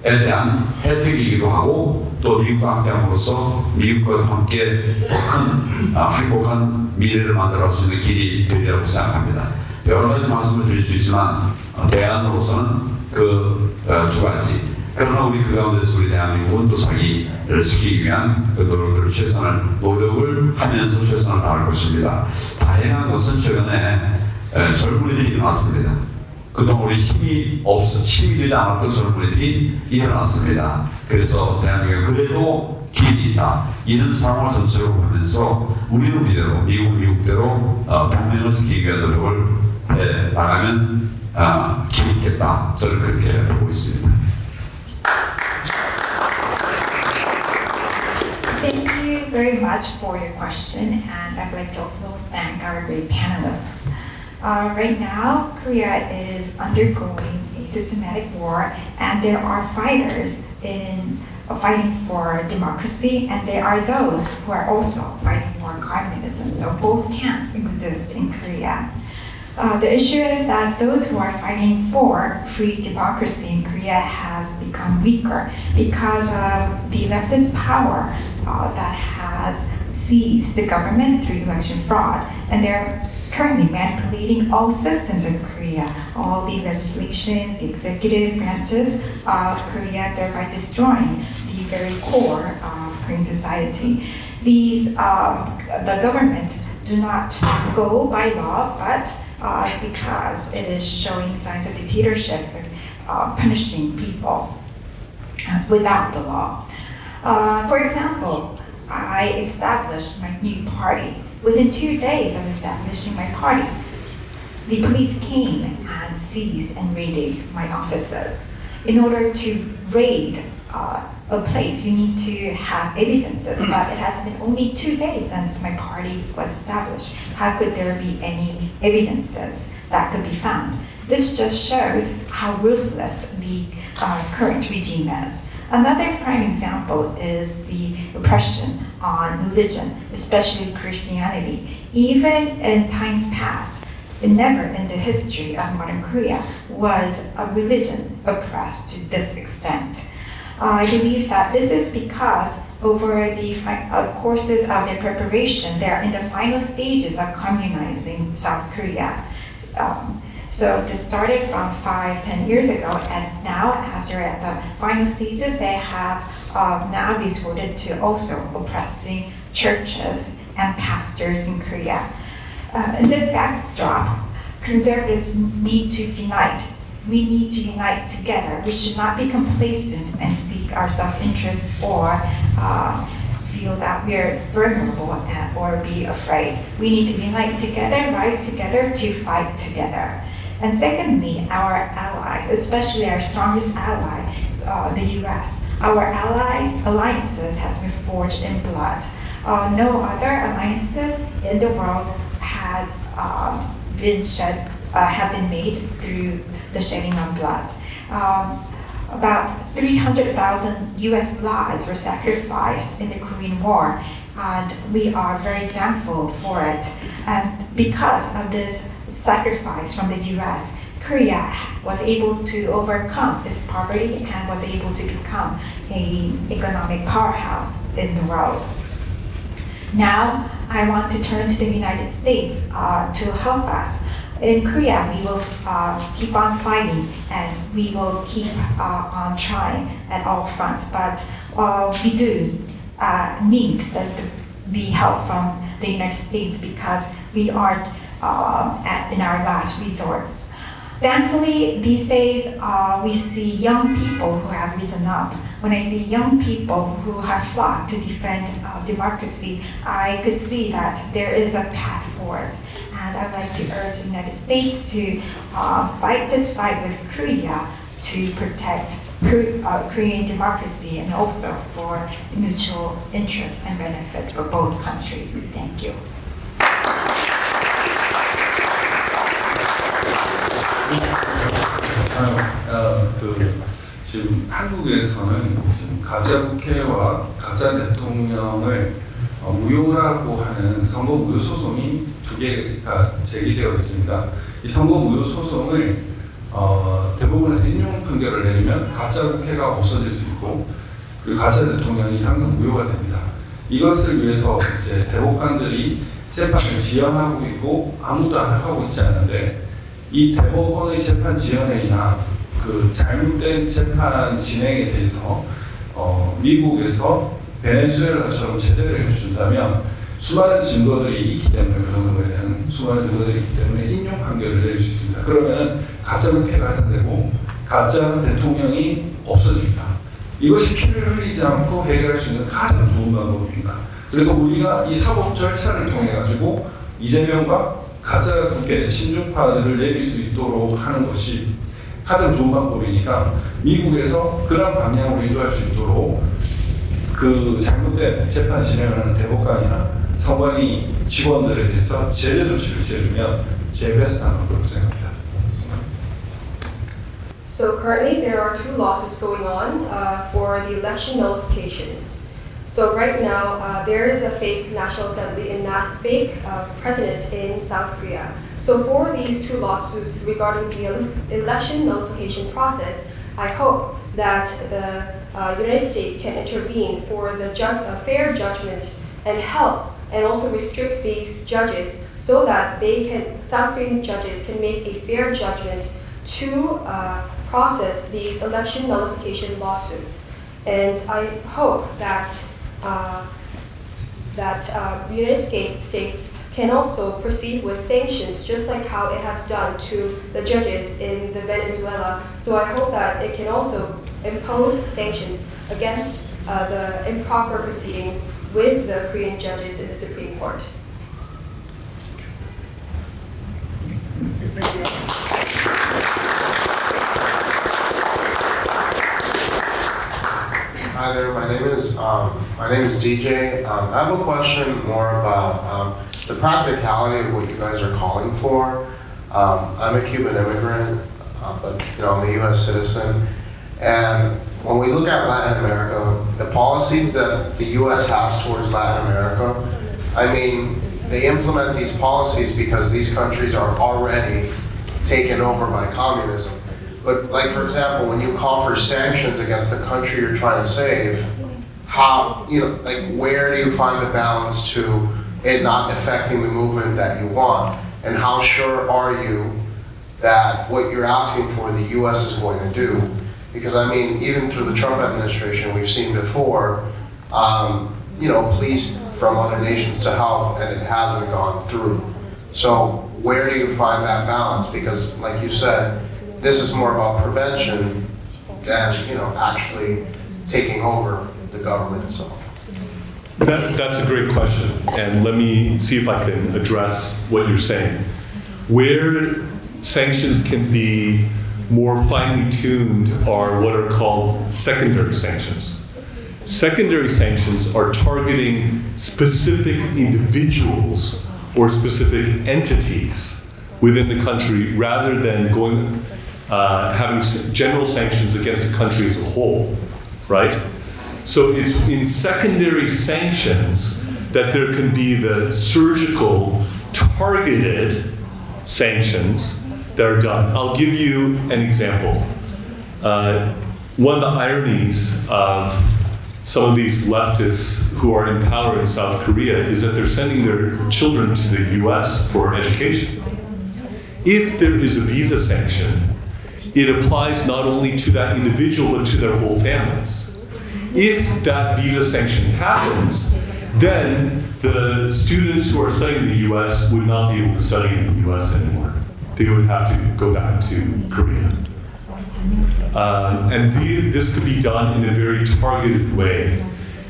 대한 혜택이기도 하고 또 미국과 함께함으로써 미국과 함께 큰 행복한 미래를 만들어갈 수 있는 길이 되리라고 생각합니다. 여러 가지 말씀을 드릴 수 있지만 대안으로서는 그 두 가지. 그러나 우리 그 가운데서 우리 대한민국은 또 자기를 지키기 위한 그 노력을 하면서 최선을 다할 것입니다. 다행한 것은 최근에 젊은이들이 일어났습니다. 그동안 우리 힘이 되지 않았던 젊은이들이 일어났습니다. 그래서 대한민국에 그래도 길이 있다. 이런 상황을 전체적으로 보면서 우리는 우리대로, 미국대로 동맹을 지키기 위한 노력을 해 나가면 길이 있겠다. 저는 그렇게 보고 있습니다. Thank you very much for your question, and I'd like to also thank our great panelists. Right now, Korea is undergoing a systematic war, and there are fighters in fighting for democracy, and there are those who are also fighting for communism. So both camps exist in Korea. The issue is that those who are fighting for free democracy in Korea has become weaker because of the leftist power that has seized the government through election fraud, and they're currently manipulating all systems of Korea, all the legislations, the executive branches of Korea, thereby destroying the very core of Korean society. These, the government do not go by law, but because it is showing signs of dictatorship, punishing people without the law. For example, I established my new party. Within 2 days of establishing my party, the police came and seized and raided my offices. In order to raid a place, you need to have evidences, but it has been only 2 days since my party was established. How could there be any evidences that could be found? This just shows how ruthless the current regime is. Another prime example is the oppression on religion, especially Christianity. Even in times past, never in the history of modern Korea was a religion oppressed to this extent. I believe that this is because over the courses of their preparation, they are in the final stages of communizing South Korea. So this started from 5-10 years ago, and now as they're at the final stages, they have now resorted to also oppressing churches and pastors in Korea. In this backdrop, conservatives need to unite. We need to unite together. We should not be complacent and seek our self-interest or feel that we're vulnerable or be afraid. We need to unite together, rise together to fight together. And secondly, our allies, especially our strongest ally, the US. Our alliances has been forged in blood. No other alliances in the world had have been made through the shedding of blood. About 300,000 US lives were sacrificed in the Korean War, and we are very thankful for it. And because of this sacrifice from the US, Korea was able to overcome its poverty and was able to become an economic powerhouse in the world. Now, I want to turn to the United States to help us. In Korea, we will keep on fighting and we will keep on trying at all fronts, but we do need the help from the United States because we are in our last resorts. Thankfully, these days, we see young people who have risen up. When I see young people who have flocked to defend democracy, I could see that there is a path forward. And I'd like to urge the United States to fight this fight with Korea to protect Korean democracy and also for mutual interest and benefit for both countries. Thank you. 지금 한국에서는 지금 가짜 국회와 가짜 대통령을 무효라고 하는 선거 무효 소송이 2개가 제기되어 있습니다. 이 선거 무효 소송을 대법원에서 인용 판결을 내리면 가짜 국회가 없어질 수 있고 그리고 가짜 대통령이 항상 무효가 됩니다. 이것을 위해서 이제 대법관들이 재판을 지연하고 있고 아무도 안 하고 있지 않은데 이 대법원의 재판 지연행위나 그 잘못된 재판 진행에 대해서 미국에서 베네수엘라처럼 제재를 해준다면 수많은 증거들이 있기 때문에 그런 거에 대한 수많은 증거들이 있기 때문에 인용 판결을 내릴 수 있습니다. 그러면 가짜 국회가 해산되고 가짜 대통령이 없어집니다. 이것이 피를 흘리지 않고 해결할 수 있는 가장 좋은 방법입니다. 그래서 우리가 이 사법 절차를 통해 가지고 이재명과 가짜 국회 친중파들을 내릴 수 있도록 하는 것이 가장 좋은 방법이니까 미국에서 그런 방향으로 인도할 수 있도록 그 잘못된 재판 진행하는 대법관이나 선관위 직원들에 대해서 제재 조치를 취해주면 제일 베스트한 방법이라고 생각합니다. So currently there are 2 lawsuits going on for the election nullifications. So right now there is a fake National Assembly and not fake president in South Korea. So for these 2 lawsuits regarding the election nullification process, I hope that the United States can intervene for the fair judgment and help and also restrict these judges so that South Korean judges can make a fair judgment to process these election nullification lawsuits. And I hope that the United States can also proceed with sanctions just like how it has done to the judges in the Venezuela. So I hope that it can also impose sanctions against the improper proceedings with the Korean judges in the Supreme Court. Hi there, my name is DJ. I have a question more about the practicality of what you guys are calling for. I'm a Cuban immigrant, but I'm a U.S. citizen. And when we look at Latin America, the policies that the U.S. has towards Latin America, I mean, they implement these policies because these countries are already taken over by communism. But like, for example, when you call for sanctions against the country you're trying to save, how, where do you find the balance to it not affecting the movement that you want? And how sure are you that what you're asking for the U.S. is going to do? Because I mean, even through the Trump administration, we've seen before, pleas from other nations to help, and it hasn't gone through. So where do you find that balance? Because like you said, this is more about prevention than, actually taking over the government itself. That's a great question, and let me see if I can address what you're saying. Where sanctions can be more finely tuned are what are called secondary sanctions. Secondary sanctions are targeting specific individuals or specific entities within the country rather than having general sanctions against the country as a whole, right? So it's in secondary sanctions that there can be the surgical, targeted sanctions that are done. I'll give you an example. One of the ironies of some of these leftists who are in power in South Korea is that they're sending their children to the US for education. If there is a visa sanction, it applies not only to that individual, but to their whole families. If that visa sanction happens, then the students who are studying in the US would not be able to study in the US anymore. They would have to go back to Korea. And this could be done in a very targeted way.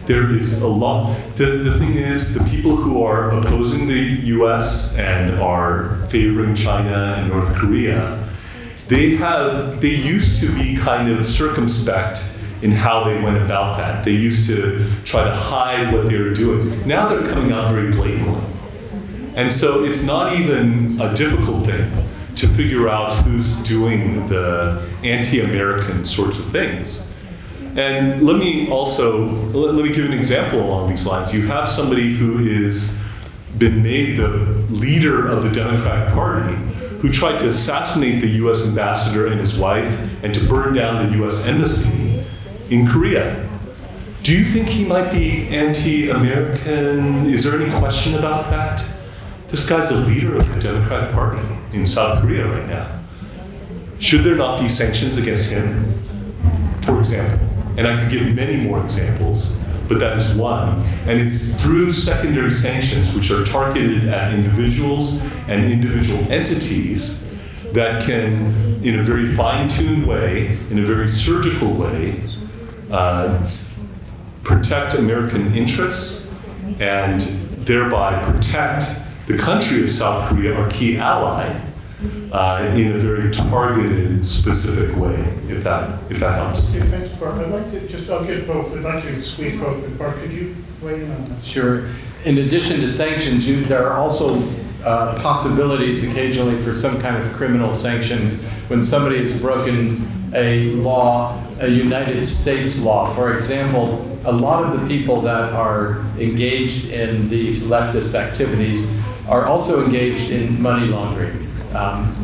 There is a lot. The thing is, the people who are opposing the US and are favoring China and North Korea, they used to be kind of circumspect in how they went about that. They used to try to hide what they were doing. Now they're coming out very blatantly. And so it's not even a difficult thing to figure out who's doing the anti-American sorts of things. And let me give an example along these lines. You have somebody who has been made the leader of the Democratic Party who tried to assassinate the US ambassador and his wife and to burn down the US embassy in Korea. Do you think he might be anti-American? Is there any question about that? This guy's the leader of the Democratic Party in South Korea right now. Should there not be sanctions against him, for example? And I could give many more examples, but that is one. And it's through secondary sanctions, which are targeted at individuals and individual entities, that can, in a very fine-tuned way, in a very surgical way, protect American interests and thereby protect the country of South Korea, our key ally, in a very targeted, specific way, if that helps. Yeah, thanks, Bart. I'd like to squeeze both in. Bart, could you weigh in on this? Sure. In addition to sanctions, there are also possibilities occasionally for some kind of criminal sanction when somebody has broken a law, a United States law. For example, a lot of the people that are engaged in these leftist activities are also engaged in money laundering.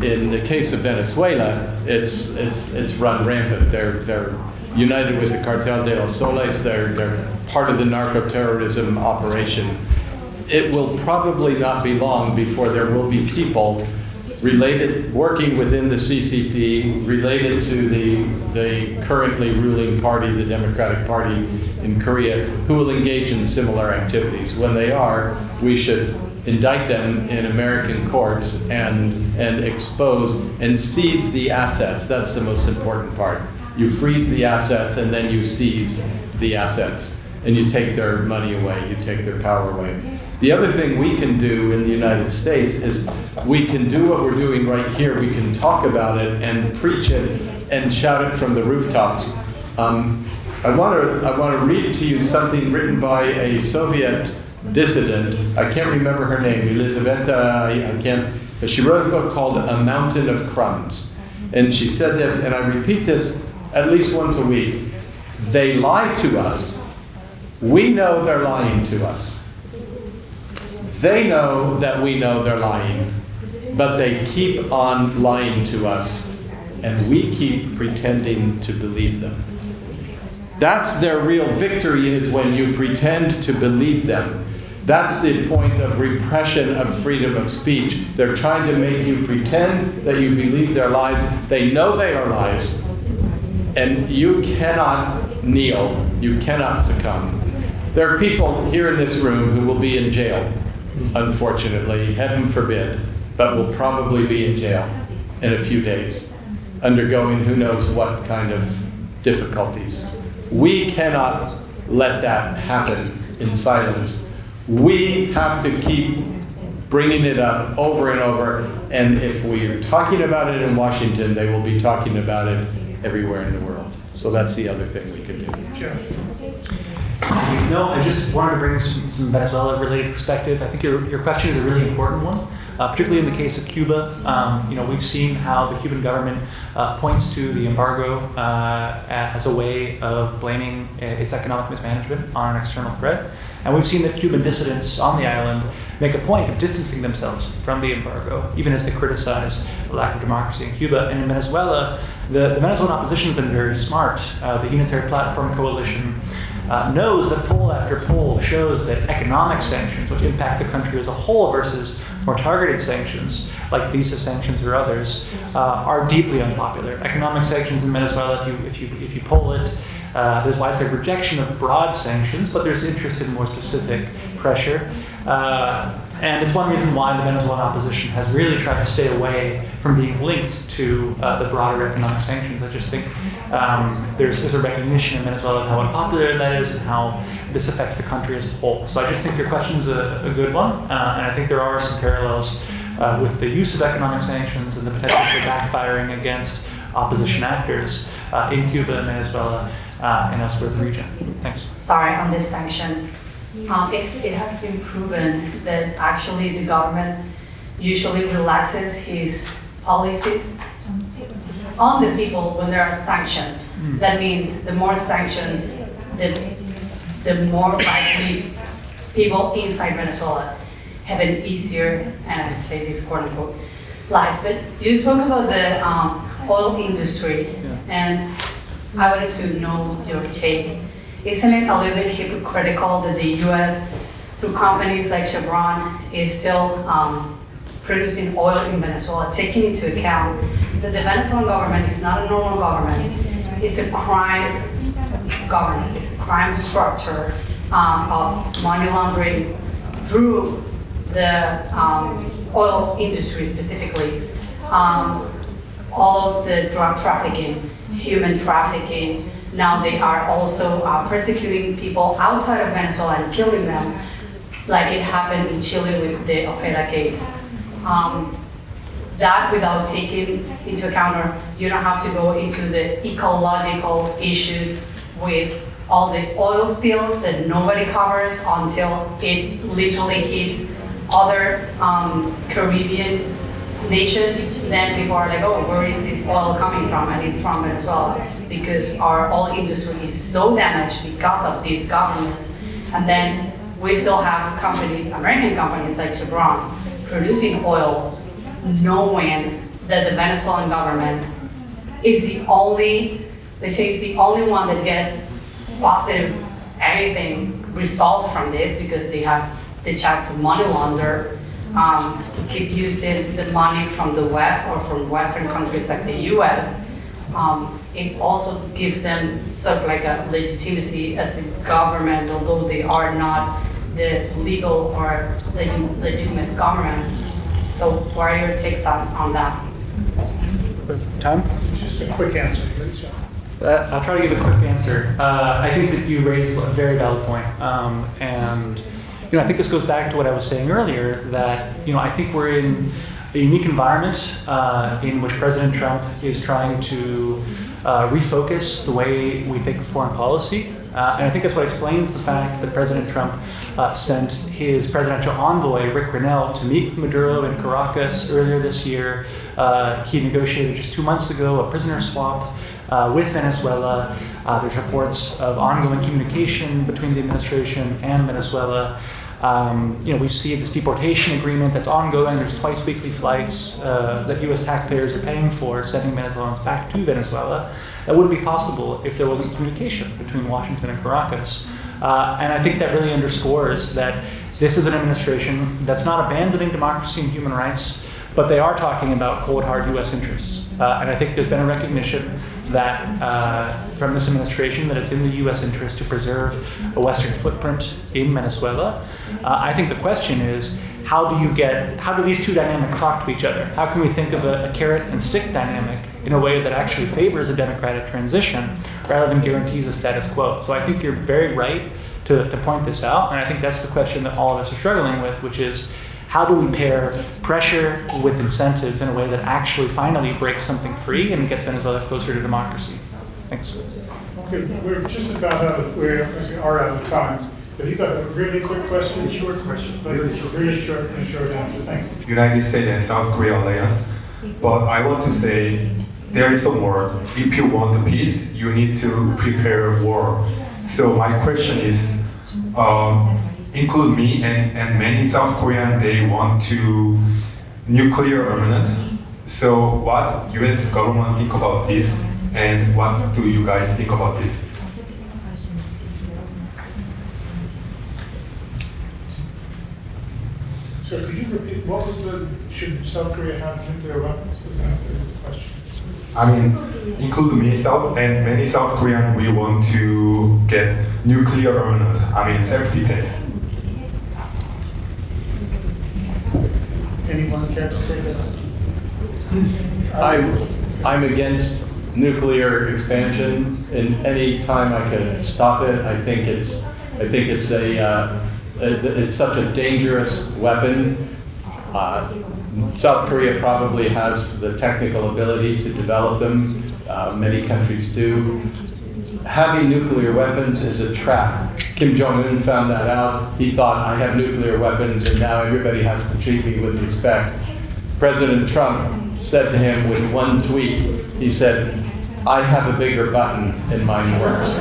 In the case of Venezuela, it's run rampant. They're united with the Cartel de los Soles. They're part of the narco-terrorism operation. It will probably not be long before there will be people related, working within the CCP, related to the currently ruling party, the Democratic Party in Korea, who will engage in similar activities. When they are, we should indict them in American courts and expose and seize the assets. That's the most important part. You freeze the assets and then you seize the assets. And you take their money away, you take their power away. The other thing we can do in the United States is we can do what we're doing right here. We can talk about it and preach it and shout it from the rooftops. I want to read to you something written by a Soviet dissident. I can't remember her name, Elizaveta, I can't, but she wrote a book called A Mountain of Crumbs. And she said this, and I repeat this at least once a week. They lie to us. We know they're lying to us. They know that we know they're lying, but they keep on lying to us, and we keep pretending to believe them. That's their real victory, is when you pretend to believe them. That's the point of repression of freedom of speech. They're trying to make you pretend that you believe their lies. They know they are lies, and you cannot kneel, you cannot succumb. There are people here in this room who will be in jail, unfortunately, heaven forbid, but will probably be in jail in a few days, undergoing who knows what kind of difficulties. We cannot let that happen in silence. We have to keep bringing it up over and over, and if we're talking about it in Washington, they will be talking about it everywhere in the world. So that's the other thing we can do. Sure. No, I just wanted to bring some Venezuela-related perspective. I think your question is a really important one, particularly in the case of Cuba. We've seen how the Cuban government points to the embargo as a way of blaming its economic mismanagement on an external threat. And we've seen that Cuban dissidents on the island make a point of distancing themselves from the embargo, even as they criticize the lack of democracy in Cuba. And in Venezuela, the Venezuelan opposition has been very smart. The Unitary Platform Coalition knows that poll after poll shows that economic sanctions, which impact the country as a whole, versus more targeted sanctions, like visa sanctions or others, are deeply unpopular. Economic sanctions in Venezuela, if you poll it, there's widespread rejection of broad sanctions, but there's interest in more specific pressure. And it's one reason why the Venezuelan opposition has really tried to stay away from being linked to the broader economic sanctions. I just think there's a recognition in Venezuela of how unpopular that is and how this affects the country as a whole. So I just think your question is a good one, and I think there are some parallels with the use of economic sanctions and the potential for backfiring against opposition actors in Cuba and Venezuela and elsewhere in the region. Thanks. Sorry, on these sanctions. It has been proven that actually the government usually relaxes his policies on the people when there are sanctions. That means the more sanctions, the more likely people inside Venezuela have an easier, and I say this quote unquote, life. But you spoke about the oil industry, and I wanted to know your take. Isn't it a little bit hypocritical that the U.S., through companies like Chevron, is still producing oil in Venezuela, taking into account that the Venezuelan government is not a normal government, it's a crime government, it's a crime structure of money laundering through the oil industry specifically, all of the drug trafficking, human trafficking. Now they are also persecuting people outside of Venezuela and killing them, like it happened in Chile with the Ojeda case. That without taking into account, or you don't have to go into the ecological issues with all the oil spills that nobody covers until it literally hits other Caribbean nations, then people are like, oh, where is this oil coming from? And it's from Venezuela, because our oil industry is so damaged because of this government. And then we still have companies, American companies like Chevron, producing oil, knowing that the Venezuelan government is the only, they say it's the only one that gets positive anything resolved from this, because they have the chance to money launder, keep using the money from the West or from Western countries like the US. It also gives them sort of like a legitimacy as a government, although they are not the legal or legitimate government. So what are your takes on that? Time? Just a quick answer, please, John. I'll try to give a quick answer. I think that you raised a very valid point. And I think this goes back to what I was saying earlier, that I think we're in a unique environment in which President Trump is trying to refocus the way we think of foreign policy. And I think that's what explains the fact that President Trump sent his presidential envoy, Rick Grinnell, to meet with Maduro in Caracas earlier this year. He negotiated just 2 months ago a prisoner swap with Venezuela. There's reports of ongoing communication between the administration and Venezuela. We see this deportation agreement that's ongoing. There's twice weekly flights that U.S. taxpayers are paying for, sending Venezuelans back to Venezuela. That wouldn't be possible if there wasn't communication between Washington and Caracas. And I think that really underscores that this is an administration that's not abandoning democracy and human rights, but they are talking about cold, hard U.S. interests. And I think there's been a recognition that from this administration that it's in the U.S. interest to preserve a Western footprint in Venezuela. I think the question is, how do these two dynamics talk to each other? How can we think of a carrot and stick dynamic in a way that actually favors a democratic transition rather than guarantees the status quo? So I think you're very right to point this out, and I think that's the question that all of us are struggling with, which is, how do we pair pressure with incentives in a way that actually finally breaks something free and gets Venezuela closer to democracy? Thanks. Okay, we're just about out of time. But you got a really quick question? Short question. Really short answer. Thank you. United States and South Korea alliance. But I want to say, there is a word. If you want peace, you need to prepare war. So my question is, include me and many South Korean, they want to nuclear armament. So what US government think about this, and what do you guys think about this? So could you repeat, what was should South Korea have nuclear weapons? Was that the question? I mean, include me, South, and many South Korean, we want to get nuclear armament. I mean, self-defense. Anyone care to say that? I'm against nuclear expansion, and any time I can stop it, I think it's such a dangerous weapon. South Korea probably has the technical ability to develop them. Many countries do. Having nuclear weapons is a trap. Kim Jong-un found that out. He thought, I have nuclear weapons and now everybody has to treat me with respect. President Trump said to him with one tweet, he said, I have a bigger button and mine works.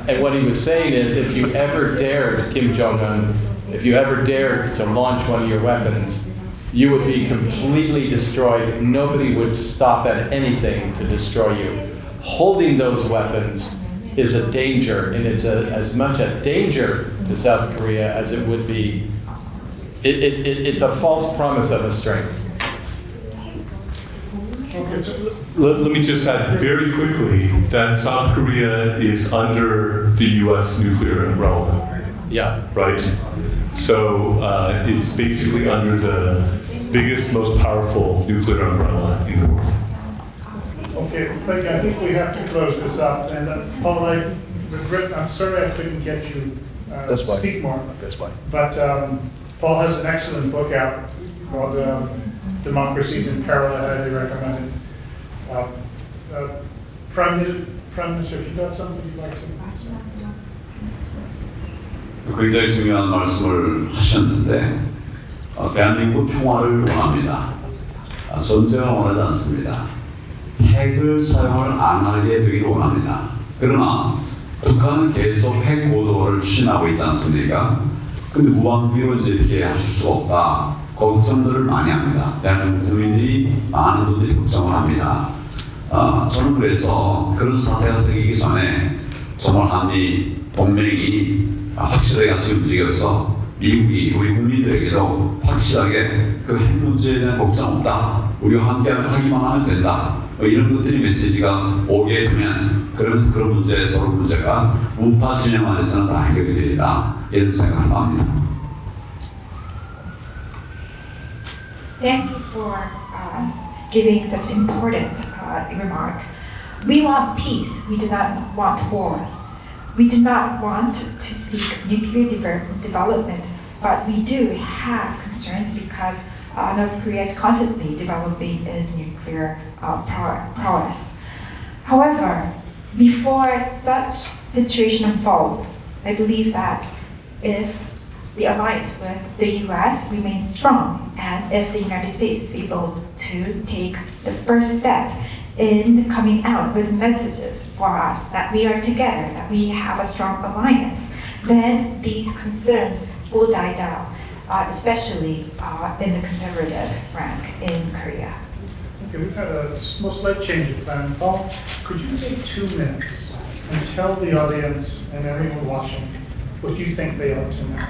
And what he was saying is, if you ever dared, Kim Jong-un, if you ever dared to launch one of your weapons, you would be completely destroyed. Nobody would stop at anything to destroy you. Holding those weapons is a danger, and it's as much a danger to South Korea as it would be. It's a false promise of a strength. Let me just add very quickly that South Korea is under the U.S. nuclear umbrella. Yeah. Right? So it's basically under the biggest, most powerful nuclear umbrella in the world. Okay, I think we have to close this up. And Paul, I'm sorry I couldn't get you to speak more. That's fine. But Paul has an excellent book out called Democracies in Peril. I highly recommend it. Prime Minister, have you got something you'd like to say? 굉장히 중요한 말씀을 하셨는데 대한민국 평화를 원합니다. 전쟁을 원하지 않습니다. 핵을 사용을 안 하게 되기를 원합니다. 그러나 북한은 계속 핵 고도를 추진하고 있지 않습니까? 근데 무방비로 이제 이렇게 하실 수가 없다. 걱정들을 많이 합니다. 대한민국 국민들이 많은 분들이 걱정을 합니다. 저는 그래서 그런 사태가 생기기 전에 정말 한미 동맹이 확실하게 같이 움직여서 미국이 우리 국민들에게도 확실하게 그 핵 문제에 대한 걱정 없다. 우리가 함께 하기만 하면 된다. 이런 것들이 메시지가 오게 되면 그러면 그런 문제, 서로 문제가 우파 진영 안에서는 다 해결이 되리라. 이런 생각을 합니다. Thank you for giving such important remark. We want peace. We do not want war. We do not want to seek nuclear development, but we do have concerns because North Korea is constantly developing its nuclear prowess. However, before such situation unfolds, I believe that if the alliance with the US remains strong, and if the United States is able to take the first step in coming out with messages for us that we are together, that we have a strong alliance, then these concerns will die down, especially in the conservative rank in Korea. Okay, we've had a slight change of plan. Paul, could you take 2 minutes and tell the audience and everyone watching what you think they ought to know?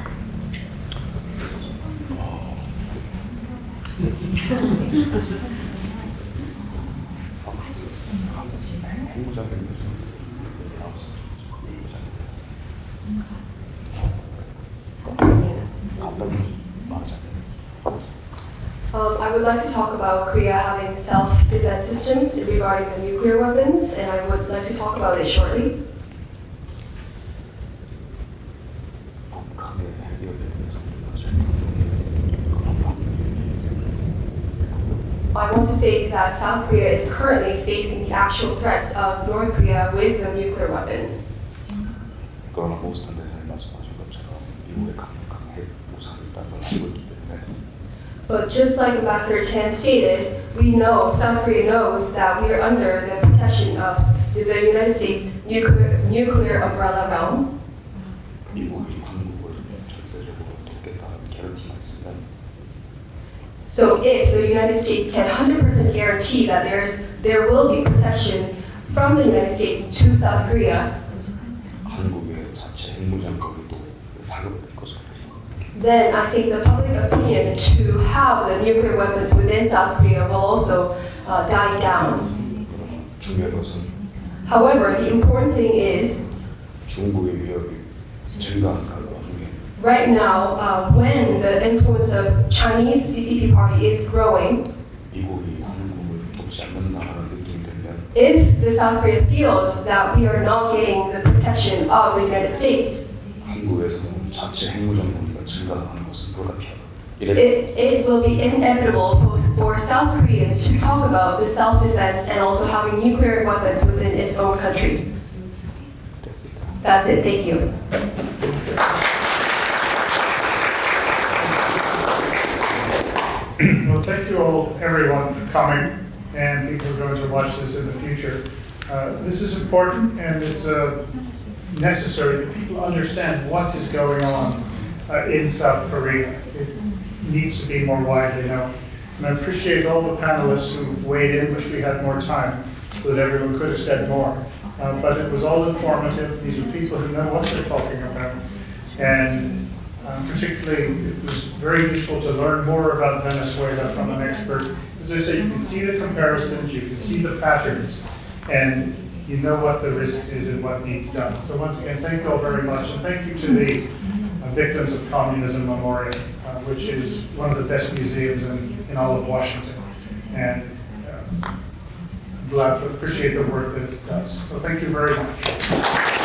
I would like to talk about Korea having self-defense systems regarding the nuclear weapons, and I would like to talk about it shortly. I want to say that South Korea is currently facing the actual threats of North Korea with the nuclear weapon. 그러나 모스턴 대사님 말씀하신 것처럼 미국의 강력한 핵 무장이 있다는 걸 알고 있기 때문에 But just like Ambassador Tan stated, we know, South Korea knows that we are under the protection of the United States nuclear umbrella realm. 미국이 한국을 절대적으로 돕겠다는 개런티가 있으면 So if the United States can 100% guarantee that there will be protection from the United States to South Korea, 한국의 자체 핵무장거리도 사격될 것으로 then I think the public opinion to have the nuclear weapons within South Korea will also die down. 중요한 것은 However, the important thing is 중국의 위협이 증가하는 와중에 right now, when the influence of Chinese CCP party is growing, 미국이 한국을 돕지 않는다라는 느낌이 들면 if the South Korea feels that we are not getting the protection of the United States, 한국에서는 자체 핵무장거리가 증가하는 것은 불가피하다. it will be inevitable for South Koreans to talk about the self-defense and also having nuclear weapons within its own country. That's it. Thank you. Well, thank you all, everyone, for coming, and people who are going to watch this in the future. This is important, and it's necessary for people to understand what is going on in South Korea. It needs to be more widely known. And I appreciate all the panelists who weighed in, wish we had more time, so that everyone could have said more. But it was all informative. These are people who know what they're talking about. And particularly, it was very useful to learn more about Venezuela from an expert. As I say, you can see the comparisons, you can see the patterns, and you know what the risk is and what needs done. So once again, thank you all very much, and thank you to the Victims of Communism Memorial, which is one of the best museums in all of Washington. And I'm glad to appreciate the work that it does. So thank you very much.